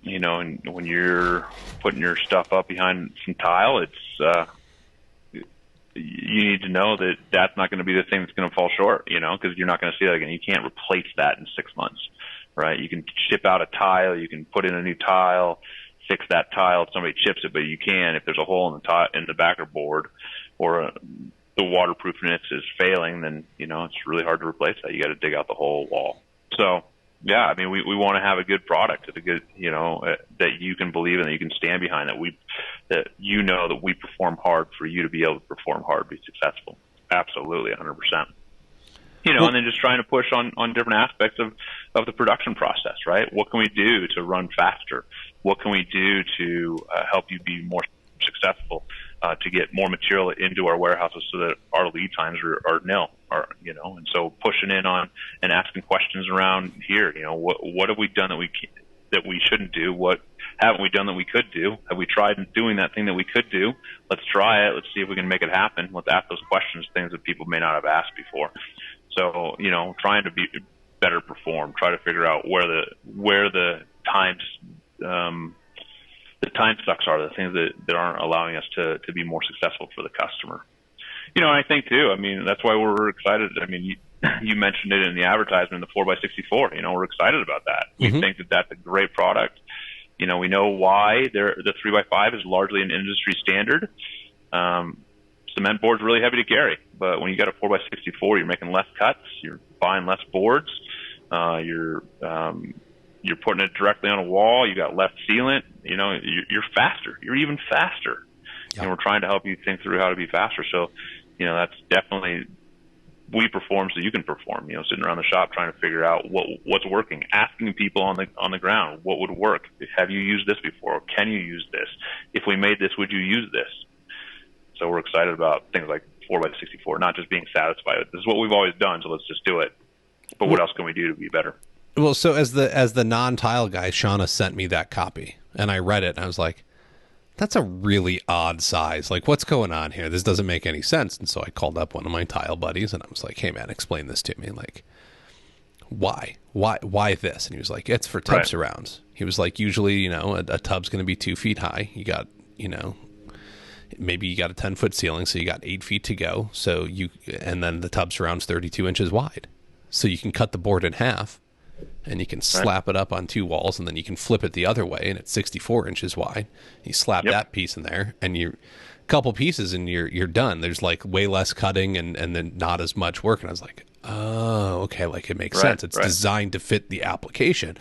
You know, and when you're putting your stuff up behind some tile, it's you need to know that that's not going to be the thing that's going to fall short, you know, because you're not going to see that again. You can't replace that in 6 months, right? You can ship out a tile, you can put in a new tile, fix that tile if somebody chips it, but you can, if there's a hole in the backer board, or the waterproofness is failing, then, you know, it's really hard to replace that. You got to dig out the whole wall. So, yeah, I mean, we want to have a good product, a good, you know, that you can believe in, that you can stand behind, that you know that we perform hard for you to be able to perform hard, be successful. Absolutely, 100%. You know, and then just trying to push on different aspects of the production process, right? What can we do to run faster? What can we do to help you be more successful, to get more material into our warehouses so that our lead times are nil, or, you know, and so pushing in on and asking questions around here, you know, what have we done that we shouldn't do? What haven't we done that we could do? Have we tried doing that thing that we could do? Let's try it. Let's see if we can make it happen. Let's ask those questions, things that people may not have asked before. So, you know, trying to be better perform, try to figure out where the times, the time sucks are, the things that aren't allowing us to be more successful for the customer. You know, I think too, I mean, that's why we're excited. I mean, you mentioned it in the advertisement, the 4x64, you know, we're excited about that. We think that that's a great product. You know, we know why the 3x5 is largely an industry standard. Cement board's really heavy to carry, but when you got a 4x64, you're making less cuts, you're buying less boards, you're putting it directly on a wall, you got less sealant, you know, you're faster, you're even faster. Yep. And we're trying to help you think through how to be faster. So, you know, that's definitely, we perform so you can perform, you know, sitting around the shop trying to figure out what's working, asking people on the ground, what would work? Have you used this before? Can you use this? If we made this, would you use this? So we're excited about things like 4x64, not just being satisfied with this is what we've always done, so let's just do it. But what else can we do to be better? Well, so as the non-tile guy, Shauna sent me that copy, and I read it, and I was like, that's a really odd size. Like, what's going on here? This doesn't make any sense. And so I called up one of my tile buddies, and I was like, hey, man, explain this to me. Like, why this? And he was like, it's for tub surrounds. He was like, usually, you know, a tub's going to be 2 feet high. You got, you know, maybe you got a 10-foot ceiling, so you got 8 feet to go. And then the tub surround's 32 inches wide. So you can cut the board in half, and you can slap it up on 2 walls, and then you can flip it the other way, and it's 64 inches wide. You slap that piece in there, and you're a couple pieces, and you're done. There's like way less cutting and then not as much work. And I was like, oh, okay, like it makes sense. It's designed to fit the application.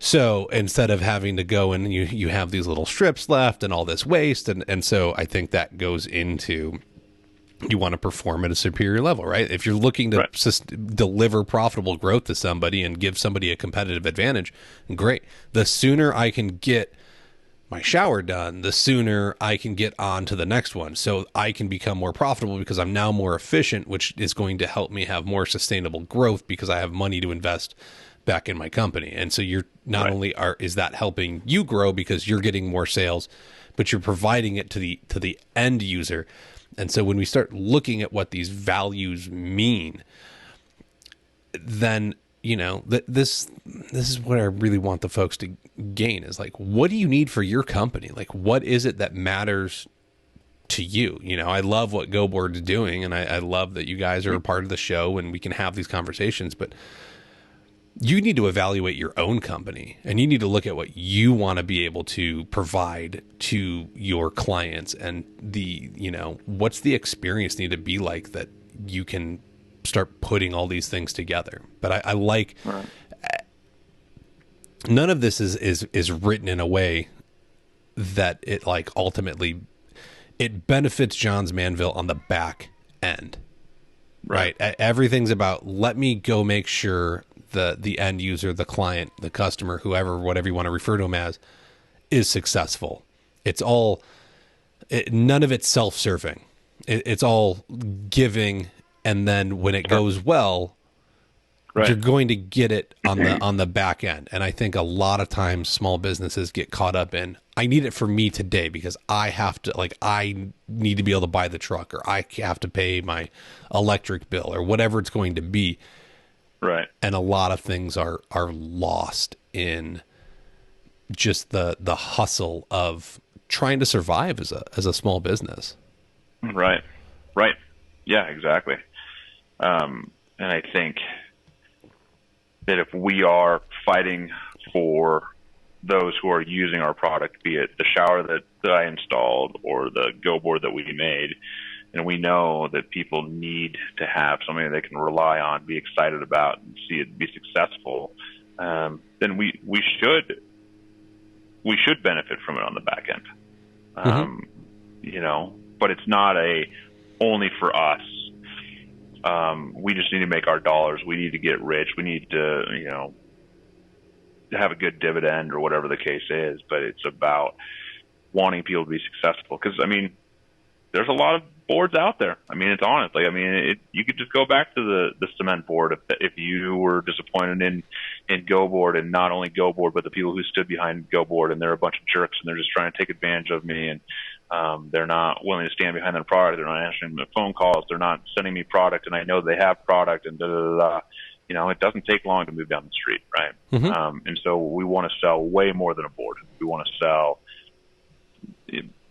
So instead of having to go and you have these little strips left and all this waste. And so I think that goes into, you want to perform at a superior level, right? If you're looking to deliver profitable growth to somebody and give somebody a competitive advantage, great. The sooner I can get my shower done, the sooner I can get on to the next one. So I can become more profitable because I'm now more efficient, which is going to help me have more sustainable growth because I have money to invest back in my company. And so you're not only is that helping you grow because you're getting more sales, but you're providing it to the end user. And so when we start looking at what these values mean, then, you know, this is what I really want the folks to gain is like, what do you need for your company? Like, what is it that matters to you? You know, I love what GoBoard is doing, and I love that you guys are a part of the show and we can have these conversations, but you need to evaluate your own company and you need to look at what you want to be able to provide to your clients and what's the experience need to be like that you can start putting all these things together. But I like, none of this is written in a way that it like ultimately it benefits Johns Manville on the back end, right? Everything's about, let me go make sure the end user, the client, the customer, whoever, whatever you want to refer to them as, is successful. It's all, none of it's self-serving. It's all giving. And then when it goes well, you're going to get it on the back end. And I think a lot of times small businesses get caught up in, I need it for me today because I have to, like, I need to be able to buy the truck, or I have to pay my electric bill, or whatever it's going to be. Right. And a lot of things are lost in just the hustle of trying to survive as a small business. Right. Yeah, exactly. And I think that if we are fighting for those who are using our product, be it the shower that I installed or the GoBoard that we made, and we know that people need to have something they can rely on, be excited about, and see it be successful, then we should benefit from it on the back end. You know, but it's not only for us. We just need to make our dollars. We need to get rich. We need to, you know, have a good dividend or whatever the case is. But it's about wanting people to be successful. Because, I mean, there's a lot of boards out there. I mean, it's honestly, I mean, you could just go back to the cement board if you were disappointed in GoBoard, and not only GoBoard, but the people who stood behind GoBoard, and they're a bunch of jerks and they're just trying to take advantage of me, and they're not willing to stand behind their product. They're not answering the phone calls. They're not sending me product, and I know they have product, and you know, it doesn't take long to move down the street, right? And so we want to sell way more than a board. We want to sell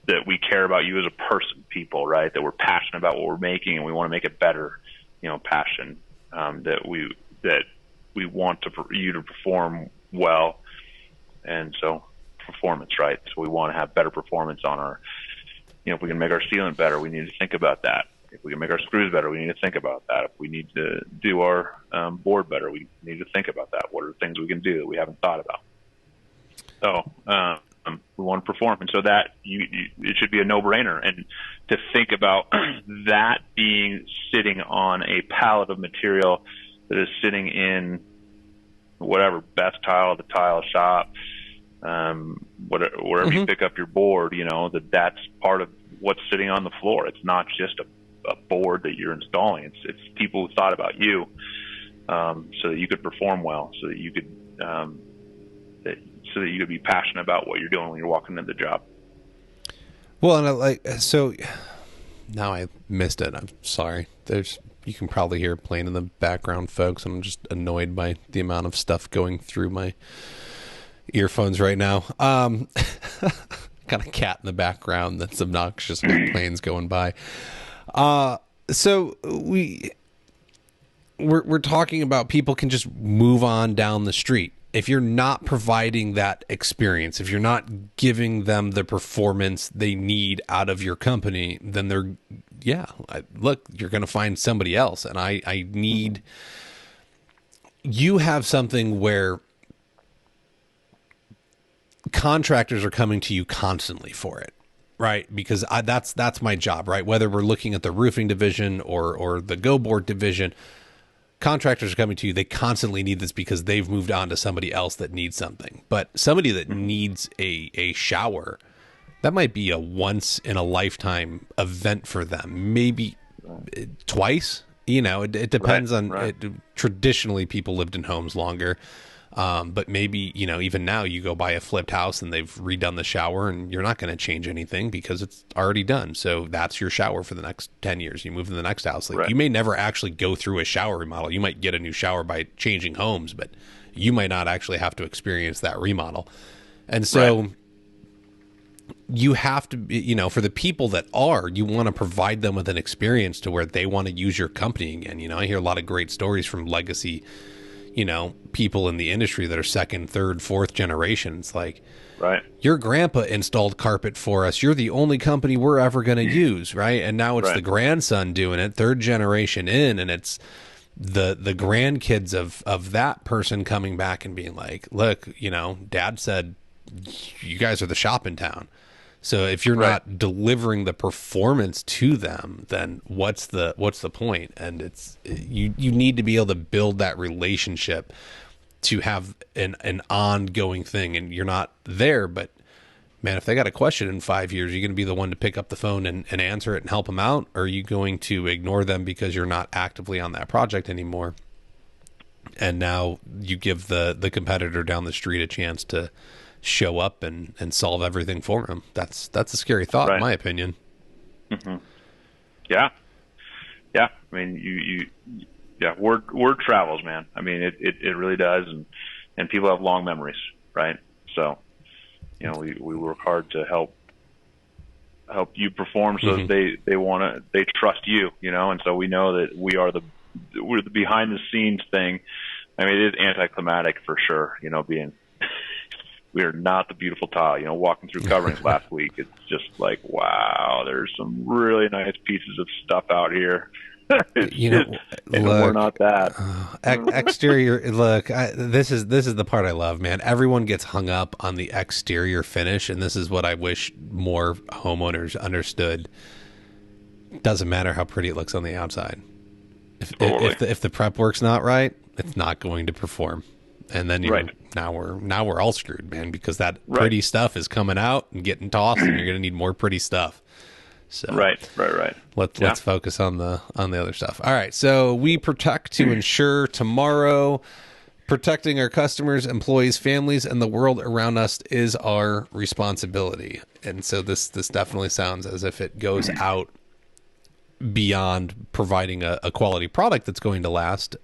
that we care about you as a person, people, right? That we're passionate about what we're making, and we want to make it better. You know, passion, that we want you to perform well, and so performance, right? So we want to have better performance on our, you know, if we can make our sealant better, we need to think about that. If we can make our screws better, we need to think about that. If we need to do our board better, we need to think about that. What are the things we can do that we haven't thought about? So we want to perform, and so that it should be a no-brainer. And to think about that being sitting on a pallet of material that is sitting in whatever best tile of the tile shop, wherever you pick up your board, you know, that's part of what's sitting on the floor. It's not just a board that you're installing. It's people who thought about you, so that you could perform well, so that you could so that you could be passionate about what you're doing when you're walking into the job. Well, and so now I missed it. I'm sorry. You can probably hear it playing in the background, folks. I'm just annoyed by the amount of stuff going through my earphones right now. Got a cat in the background that's obnoxious with planes going by. So we're talking about people can just move on down the street. If you're not providing that experience, if you're not giving them the performance they need out of your company, then look, you're going to find somebody else. And you have something where contractors are coming to you constantly for it, right? Because that's my job, right? Whether we're looking at the roofing division or the GoBoard division, contractors are coming to you. They constantly need this because they've moved on to somebody else that needs something. But somebody that needs a shower, that might be a once in a lifetime event for them. Maybe twice. It depends on it. Traditionally, people lived in homes longer. But maybe, even now you go buy a flipped house and they've redone the shower and you're not going to change anything because it's already done. So that's your shower for the next 10 years. You move to the next house. You may never actually go through a shower remodel. You might get a new shower by changing homes, but you might not actually have to experience that remodel. And so you have to, for the people that you want to provide them with an experience to where they want to use your company again. I hear a lot of great stories from legacy people in the industry that are second, third, fourth generation. It's like, your grandpa installed carpet for us. You're the only company we're ever going to use. Right. And now it's the grandson doing it, third generation in, and it's the grandkids of that person coming back and being like, look, dad said, you guys are the shop in town. So if you're not delivering the performance to them, then what's the point? And it's you need to be able to build that relationship to have an ongoing thing. And you're not there, but man, if they got a question in 5 years, are you going to be the one to pick up the phone and answer it and help them out? Or are you going to ignore them because you're not actively on that project anymore? And now you give the competitor down the street a chance to show up and solve everything for him. That's a scary thought, in my opinion. Mm-hmm. Yeah. I mean, word travels, man. I mean, it really does. And people have long memories, right? So, we work hard to help you perform so that they trust you, and so we know that we're the behind the scenes thing. I mean, it is anticlimactic for sure, being, we are not the beautiful tile, walking through coverings last week. It's just like, wow, there's some really nice pieces of stuff out here. Look, we're not that. Exterior. Look, this is the part I love, man. Everyone gets hung up on the exterior finish. And this is what I wish more homeowners understood. Doesn't matter how pretty it looks on the outside. If the prep work's not right, it's not going to perform. And then now we're all screwed, man, because that pretty stuff is coming out and getting tossed, and you're going to need more pretty stuff. So right. Let's focus on the other stuff. All right, so we protect to ensure tomorrow. Protecting our customers, employees, families, and the world around us is our responsibility. And so this definitely sounds as if it goes out beyond providing a quality product that's going to last.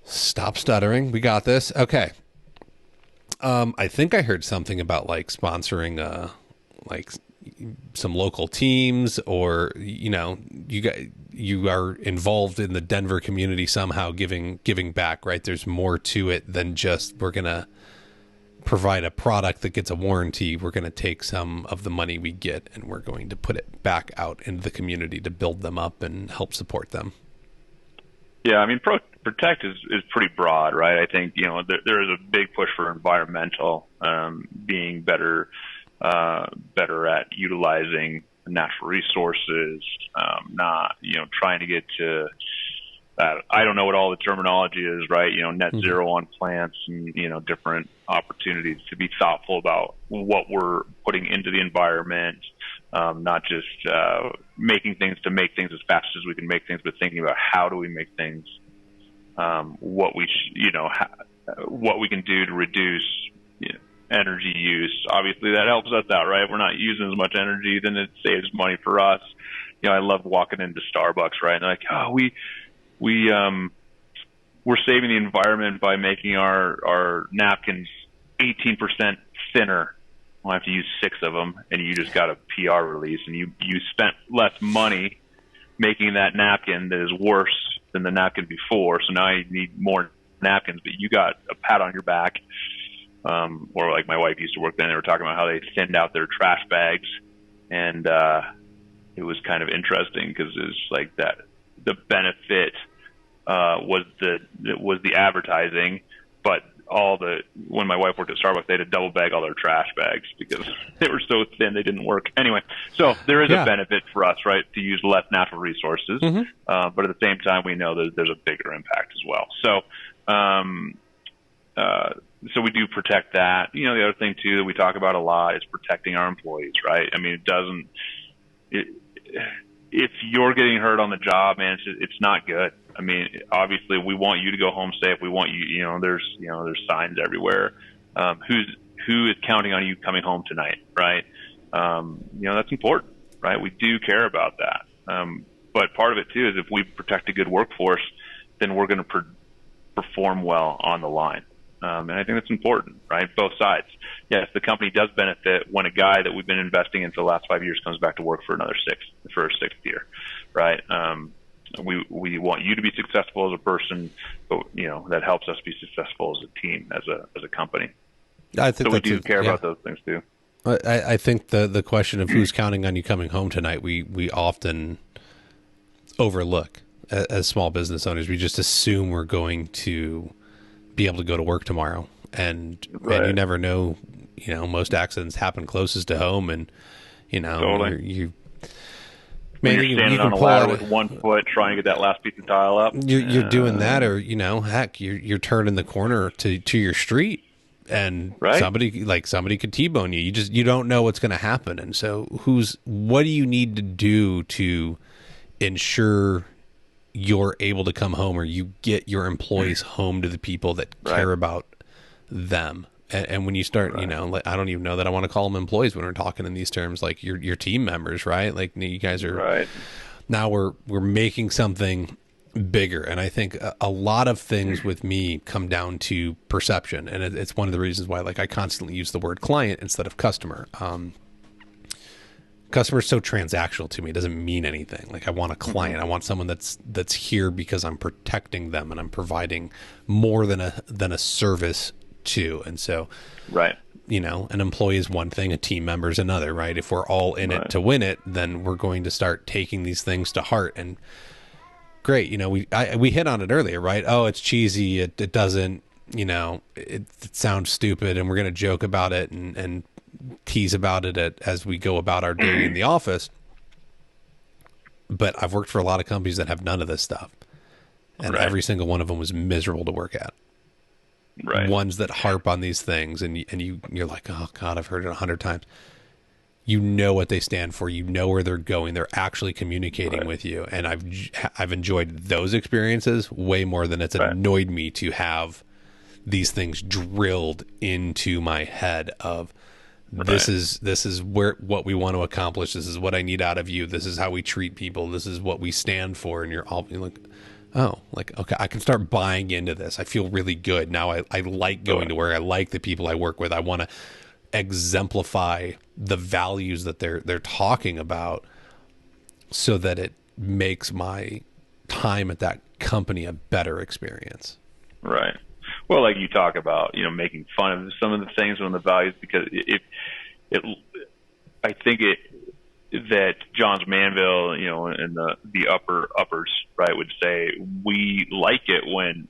Stop stuttering. We got this. Okay. I think I heard something about sponsoring some local teams, or you are involved in the Denver community somehow, giving back, right? There's more to it than just we're going to provide a product that gets a warranty. We're going to take some of the money we get and we're going to put it back out into the community to build them up and help support them. Yeah, I mean, protect is pretty broad, right? I think, there is a big push for environmental, being better at utilizing natural resources, not, trying to get to I don't know what all the terminology is, right? Net zero on plants and, different opportunities to be thoughtful about what we're putting into the environment, not just making things to make things as fast as we can make things, but thinking about how do we make things, what we can do to reduce energy use. Obviously, that helps us out, right? We're not using as much energy, then it saves money for us. I love walking into Starbucks, right? And they're like, oh, we're saving the environment by making our napkins 18% thinner. We'll have to use 6 of them, and you just got a PR release, and you spent less money making that napkin that is worse than the napkin before. So now you need more napkins, but you got a pat on your back. Or like my wife used to work there, and they were talking about how they thinned out their trash bags, and it was kind of interesting because it's like that. The benefit was the advertising, but when my wife worked at Starbucks, they had to double bag all their trash bags because they were so thin they didn't work. Anyway, so there is a benefit for us, right, to use less natural resources, but at the same time, we know that there's a bigger impact as well. So we do protect that. The other thing too that we talk about a lot is protecting our employees, right? I mean, if you're getting hurt on the job, man, it's not good. I mean, obviously, we want you to go home safe. We want you. There's signs everywhere. Who is counting on you coming home tonight, right? That's important, right? We do care about that. But part of it too is if we protect a good workforce, then we're going to perform well on the line. And I think that's important, right? Both sides. Yes, the company does benefit when a guy that we've been investing in for the last 5 years comes back to work for a sixth year, right? We want you to be successful as a person, but that helps us be successful as a team, as a company. I think so we do care about those things too. I think the question of who's counting on you coming home tonight, we often overlook as small business owners. We just assume we're going to be able to go to work tomorrow, and you never know. Most accidents happen closest to home, and totally. You're standing on a ladder with 1 foot trying to get that last piece of tile up. You're doing that, or heck, you're turning the corner to your street, and somebody could T-bone you. You don't know what's going to happen, and so what do you need to do to ensure you're able to come home, or you get your employees home to the people that care about them? And when you start, I don't even know that I want to call them employees when we're talking in these terms, like your team members, right? Like you guys are now we're making something bigger. And I think a lot of things with me come down to perception. And it's one of the reasons why, I constantly use the word client instead of customer. Customer is so transactional to me. It doesn't mean anything. Like, I want a client. I want someone that's here because I'm protecting them and I'm providing more than a service to. And so, an employee is one thing, a team member is another, right? If we're all in it to win it, then we're going to start taking these things to heart. And great, we hit on it earlier, right? Oh, it's cheesy. It doesn't, it sounds stupid, and we're going to joke about it and tease about it as we go about our day in the office. But I've worked for a lot of companies that have none of this stuff, and every single one of them was miserable to work at. Ones that harp on these things, and you're like, oh God, I've heard it 100 times. You know what they stand for. You know where they're going. They're actually communicating with you. And I've enjoyed those experiences way more than it's annoyed me to have these things drilled into my head of, this is what we want to accomplish. This is what I need out of you. This is how we treat people. This is what we stand for. And you're like, oh, okay, I can start buying into this. I feel really good now. I like going to work. I like the people I work with. I want to exemplify the values that they're talking about, so that it makes my time at that company a better experience. Right. Well, like you talk about, making fun of some of the things on the values, because I think that Johns Manville, and the uppers, right, would say we like it when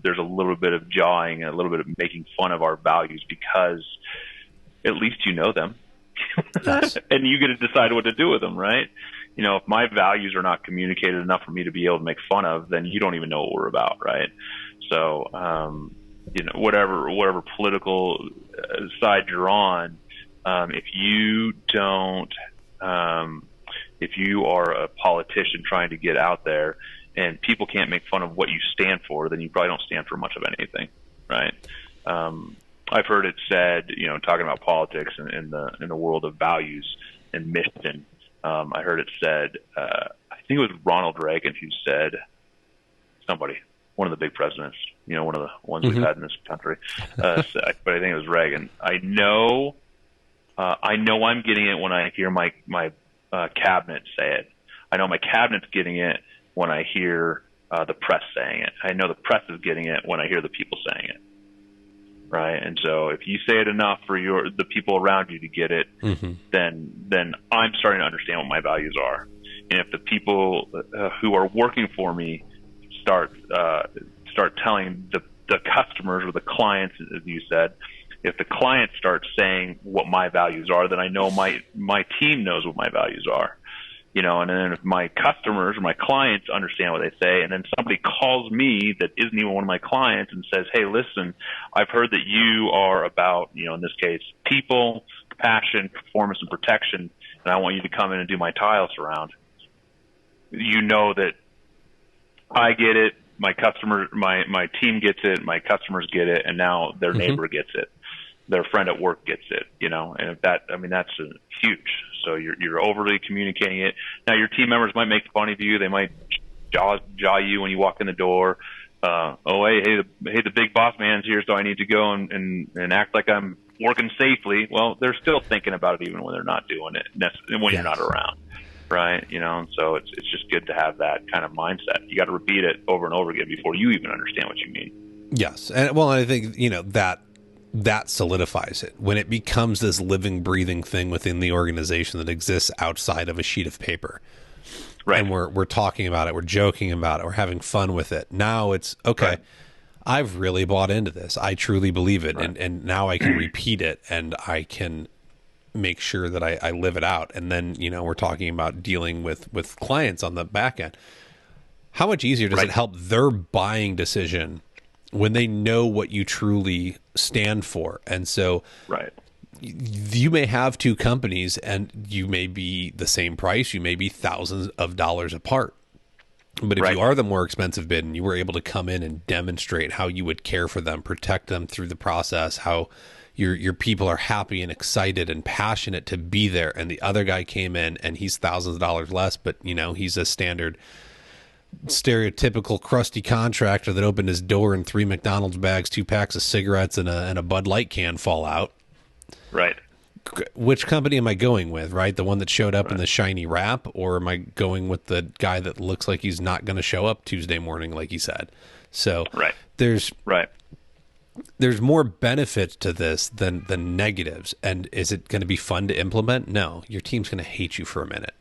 there's a little bit of jawing and a little bit of making fun of our values, because at least you know them. Yes. And you get to decide what to do with them, right? If my values are not communicated enough for me to be able to make fun of, then you don't even know what we're about, right? So, whatever political side you're on, if you are a politician trying to get out there and people can't make fun of what you stand for, then you probably don't stand for much of anything, right? I've heard it said, talking about politics in the world of values and mission. I heard it said, I think it was Ronald Reagan who said, one of the big presidents, one of the ones we've had in this country, but I think it was Reagan. I know I'm getting it when I hear my cabinet say it. I know my cabinet's getting it when I hear the press saying it. I know the press is getting it when I hear the people saying it. Right. And so if you say it enough for the people around you to get it, then I'm starting to understand what my values are. And if the people who are working for me start telling the customers or the clients, as you said, if the clients start saying what my values are, then I know my team knows what my values are. And then if my customers or my clients understand what they say, and then somebody calls me that isn't even one of my clients and says, hey, listen, I've heard that you are about, in this case, people, passion, performance, and protection, and I want you to come in and do my tile surround. That I get it, my customer, my team gets it, my customers get it, and now their neighbor gets it. Their friend at work gets it, and if that's huge. So you're overly communicating it. Now your team members might make fun of you. They might jaw you when you walk in the door. Hey, the big boss man's here, so I need to go and act like I'm working safely. Well, they're still thinking about it even when they're not doing it, when you're not around, right? So it's just good to have that kind of mindset. You got to repeat it over and over again before you even understand what you mean. Yes, and I think that solidifies it when it becomes this living, breathing thing within the organization that exists outside of a sheet of paper. Right. And we're talking about it, we're joking about it, we're having fun with it. Now it's okay. Right. I've really bought into this. I truly believe it, right. and now I can repeat it, and I can make sure that I live it out. And then we're talking about dealing with clients on the back end. How much easier does it help their buying decision when they know what you truly stand for? And so you may have two companies and you may be the same price, you may be thousands of dollars apart. But if you are the more expensive bid and you were able to come in and demonstrate how you would care for them, protect them through the process, how your people are happy and excited and passionate to be there, and the other guy came in and he's thousands of dollars less, but he's a stereotypical crusty contractor that opened his door and 3 McDonald's bags, 2 packs of cigarettes, and a Bud Light can fall out. Right. Which company am I going with, right? The one that showed up in the shiny wrap, or am I going with the guy that looks like he's not going to show up Tuesday morning, like he said? So there's more benefits to this than negatives. And is it going to be fun to implement? No, your team's going to hate you for a minute.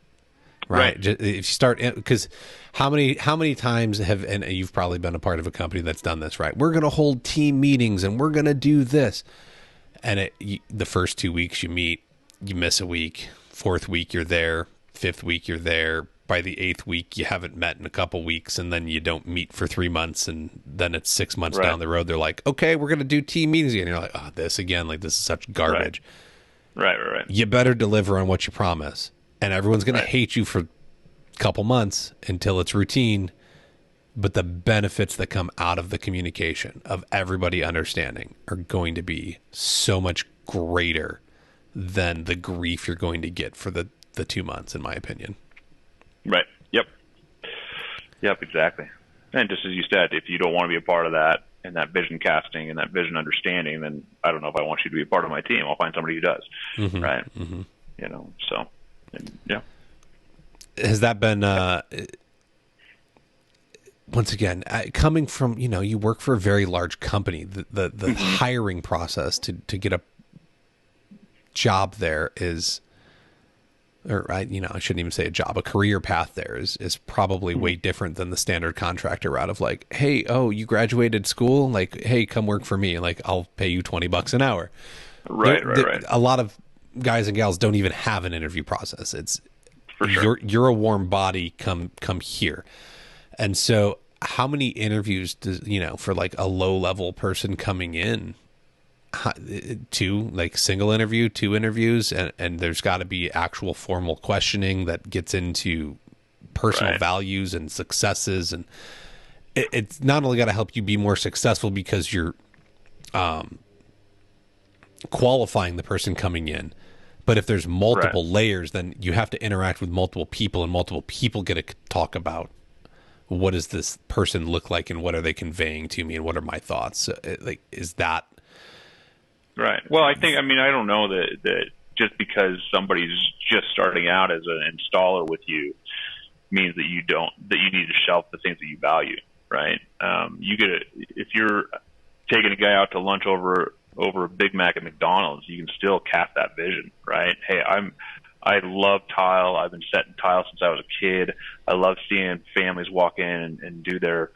Right. If you start, because how many times and you've probably been a part of a company that's done this, right? We're going to hold team meetings and we're going to do this. And the first 2 weeks you meet, you miss a week. 4th week you're there. 5th week you're there. By the 8th week you haven't met in a couple weeks, and then you don't meet for 3 months, and then it's 6 months down the road. They're like, okay, we're going to do team meetings again. And you're like, oh, this again, like this is such garbage. Right. You better deliver on what you promise. And everyone's going to hate you for a couple months until it's routine. But the benefits that come out of the communication of everybody understanding are going to be so much greater than the grief you're going to get for the 2 months, in my opinion. Right. Yep, exactly. And just as you said, if you don't want to be a part of that and that vision casting and that vision understanding, then I don't know if I want you to be a part of my team. I'll find somebody who does. Mm-hmm. Right. Mm-hmm. So, yeah. Has that been, once again, coming from, you work for a very large company, the hiring process to get a job there is, or I shouldn't even say a job, a career path there is probably way different than the standard contractor route of like, hey, you graduated school, like, hey, come work for me, like I'll pay you $20 an hour. Right. A lot of guys and gals don't even have an interview process. It's for sure. You're a warm body, come here. And so how many interviews does, for like a low level person coming in, 2, like single interview, 2 interviews, and there's got to be actual formal questioning that gets into personal values and successes. And it's not only got to help you be more successful because you're qualifying the person coming in, but if there's multiple layers, then you have to interact with multiple people, and multiple people get to talk about what does this person look like and what are they conveying to me and what are my thoughts. So, is that right? Well, I don't know that just because somebody's just starting out as an installer with you means that you need to shelf the things that you value, right? If you're taking a guy out to lunch over a Big Mac at McDonald's, you can still cast that vision, right? Hey, I love tile. I've been setting tile since I was a kid. I love seeing families walk in and do their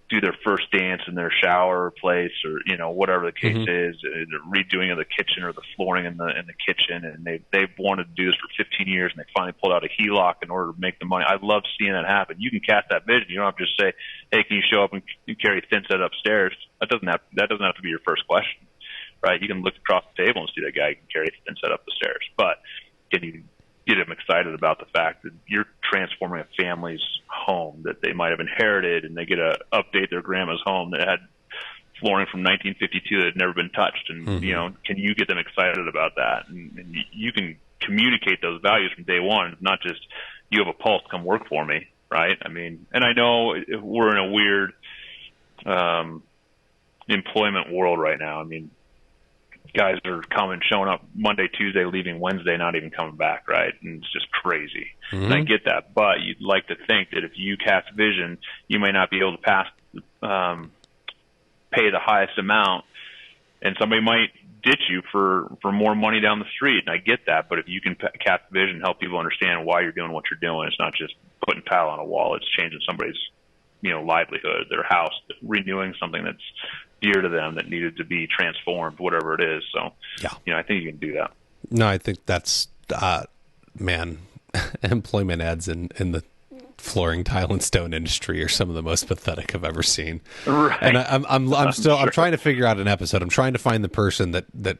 do their first dance in their shower place, or whatever the case is, the redoing of the kitchen or the flooring in the kitchen, and they've wanted to do this for 15 years, and they finally pulled out a HELOC in order to make the money. I love seeing that happen. You can cast that vision. You don't have to just say, "Hey, can you show up and carry a thin set upstairs?" That doesn't have to be your first question, right? You can look across the table and see that guy can carry a thin set up the stairs, but can you get them excited about the fact that you're transforming a family's home that they might have inherited, and they get to update their grandma's home that had flooring from 1952 that had never been touched. And, can you get them excited about that? And you can communicate those values from day one, not just, you have a pulse, come work for me, right? I mean, and I know we're in a weird employment world right now. I mean, guys are showing up Monday, Tuesday, leaving Wednesday, not even coming back, right? And it's just crazy. And I get that, but you'd like to think that if you cast vision, you may not be able to pay the highest amount, and somebody might ditch you for more money down the street. And I get that, but if you can cast vision, help people understand why you're doing what you're doing, it's not just putting tile on a wall. It's changing somebody's livelihood, their house, renewing something that's dear to them that needed to be transformed, whatever it is. So, I think you can do that. No, I think that's, employment ads in the flooring, tile, and stone industry are some of the most pathetic I've ever seen. Right. And I'm trying to figure out an episode. I'm trying to find the person that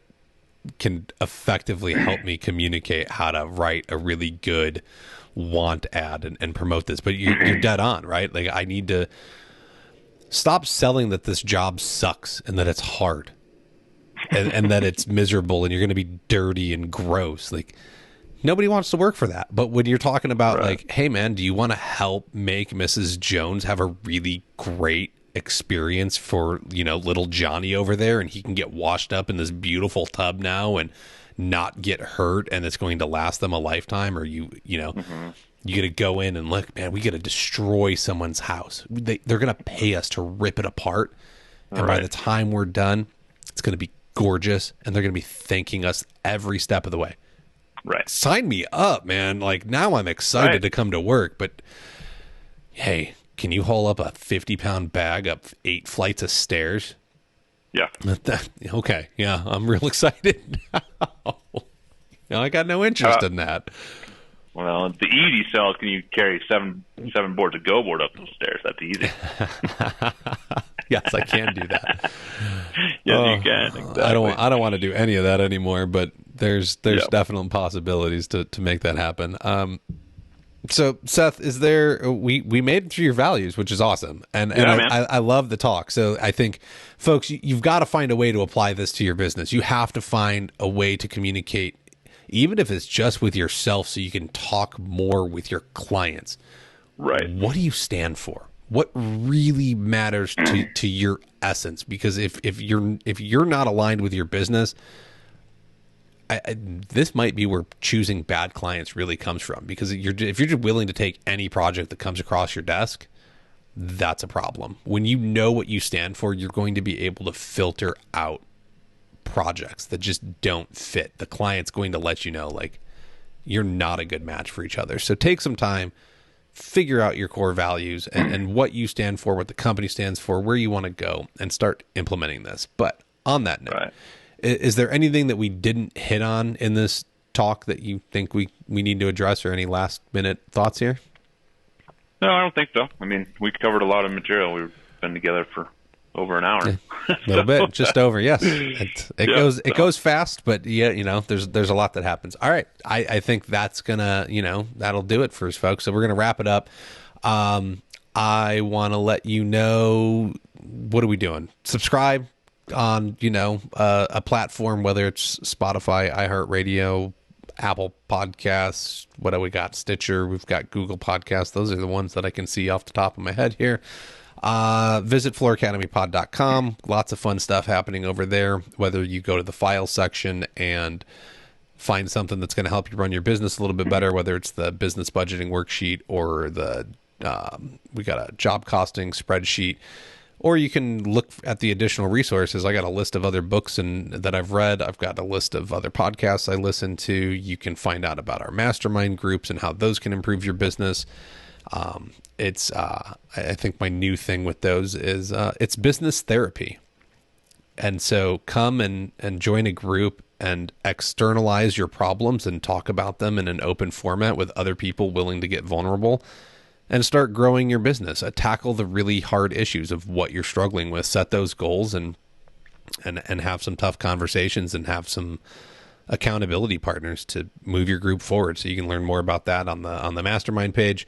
can effectively help me communicate how to write a really good want ad and promote this. But you're dead on, right? Like, I need to stop selling that this job sucks and that it's hard and that it's miserable and you're going to be dirty and gross. Like, nobody wants to work for that. But when you're talking about like, hey man, do you want to help make Mrs. Jones have a really great experience for, little Johnny over there, and he can get washed up in this beautiful tub now and not get hurt, and it's going to last them a lifetime? Or you get to go in and look, man, we got to destroy someone's house. They're going to pay us to rip it apart. And by the time we're done, it's going to be gorgeous. And they're going to be thanking us every step of the way. Right. Sign me up, man. Like, now I'm excited to come to work, but hey, can you haul up a 50-pound bag up 8 flights of stairs? Yeah. Okay. Yeah. I'm real excited now. I got no interest in that. Well, the easy sell is, can you carry seven boards of GoBoard up the stairs? That's easy. Yes, I can do that. Yes, you can. Exactly. I don't want to do any of that anymore, but there's definite possibilities to make that happen. So Seth, we made it through your values, which is awesome. And I love the talk. So I think folks, you've got to find a way to apply this to your business. You have to find a way to communicate, even if it's just with yourself, so you can talk more with your clients. Right. What do you stand for? What really matters to your essence? Because if you're not aligned with your business, this might be where choosing bad clients really comes from. Because if you're just willing to take any project that comes across your desk, that's a problem. When you know what you stand for, you're going to be able to filter out projects that just don't fit. The client's going to let you know, like, you're not a good match for each other. So take some time, figure out your core values and what you stand for, what the company stands for, where you want to go, and start implementing this. But on that note, is there anything that we didn't hit on in this talk that you think we need to address, or any last minute thoughts here? No, I don't think so. I mean, we covered a lot of material. We've been together for over an hour. A little bit, just over. Yes. It goes fast, but there's a lot that happens. All right. I think that's gonna, that'll do it for us, folks. So we're going to wrap it up. I want to let you know, what are we doing? Subscribe on, a platform, whether it's Spotify, iHeartRadio, Apple Podcasts, what do we got? Stitcher, we've got Google Podcasts. Those are the ones that I can see off the top of my head here. Visit flooracademypod.com. Lots of fun stuff happening over there, whether you go to the file section and find something that's going to help you run your business a little bit better, whether it's the business budgeting worksheet or we got a job costing spreadsheet, or you can look at the additional resources. I got a list of other books that I've read. I've got a list of other podcasts I listen to. You can find out about our mastermind groups and how those can improve your business. I think my new thing with those is it's business therapy. And so come and join a group and externalize your problems and talk about them in an open format with other people willing to get vulnerable and start growing your business. Tackle the really hard issues of what you're struggling with, set those goals and have some tough conversations and have some accountability partners to move your group forward. So you can learn more about that on the mastermind page.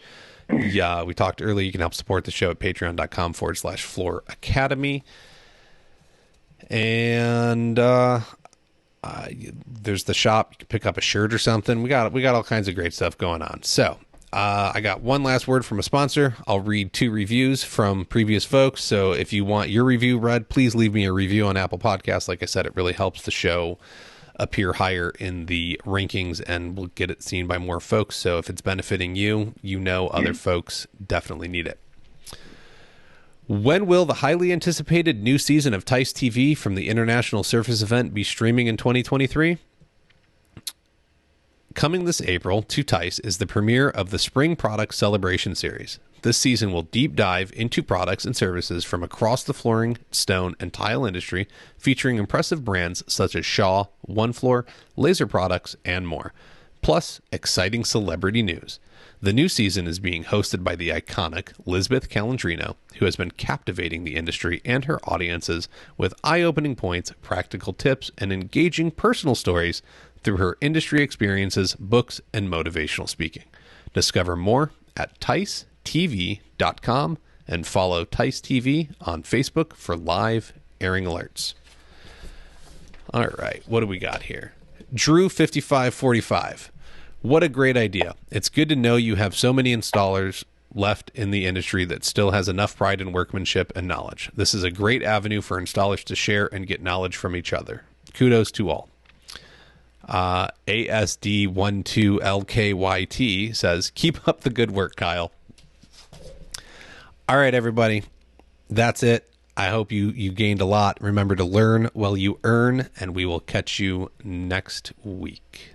Yeah, we talked earlier. You can help support the show at patreon.com/Floor Academy. And there's the shop. You can pick up a shirt or something. We got all kinds of great stuff going on. So I got one last word from a sponsor. I'll read 2 reviews from previous folks. So if you want your review read, please leave me a review on Apple Podcasts. Like I said, it really helps the show appear higher in the rankings and will get it seen by more folks. So if it's benefiting you, other folks definitely need it. When will the highly anticipated new season of TICE TV from the International Surface event be streaming in 2023? Coming this April to TICE is the premiere of the Spring Product Celebration Series. This season will deep dive into products and services from across the flooring, stone, and tile industry, featuring impressive brands such as Shaw, One Floor, Laser Products, and more. Plus, exciting celebrity news. The new season is being hosted by the iconic Lisbeth Calandrino, who has been captivating the industry and her audiences with eye-opening points, practical tips, and engaging personal stories through her industry experiences, books, and motivational speaking. Discover more at TICETV.com and follow TICE TV on Facebook for live airing alerts. All right, what do we got here? Drew 5545. What a great idea. It's good to know you have so many installers left in the industry that still has enough pride in workmanship and knowledge. This is a great avenue for installers to share and get knowledge from each other. Kudos to all. ASD12LKYT says, keep up the good work, Kyle. All right, everybody. That's it. I hope you gained a lot. Remember to learn while you earn, and we will catch you next week.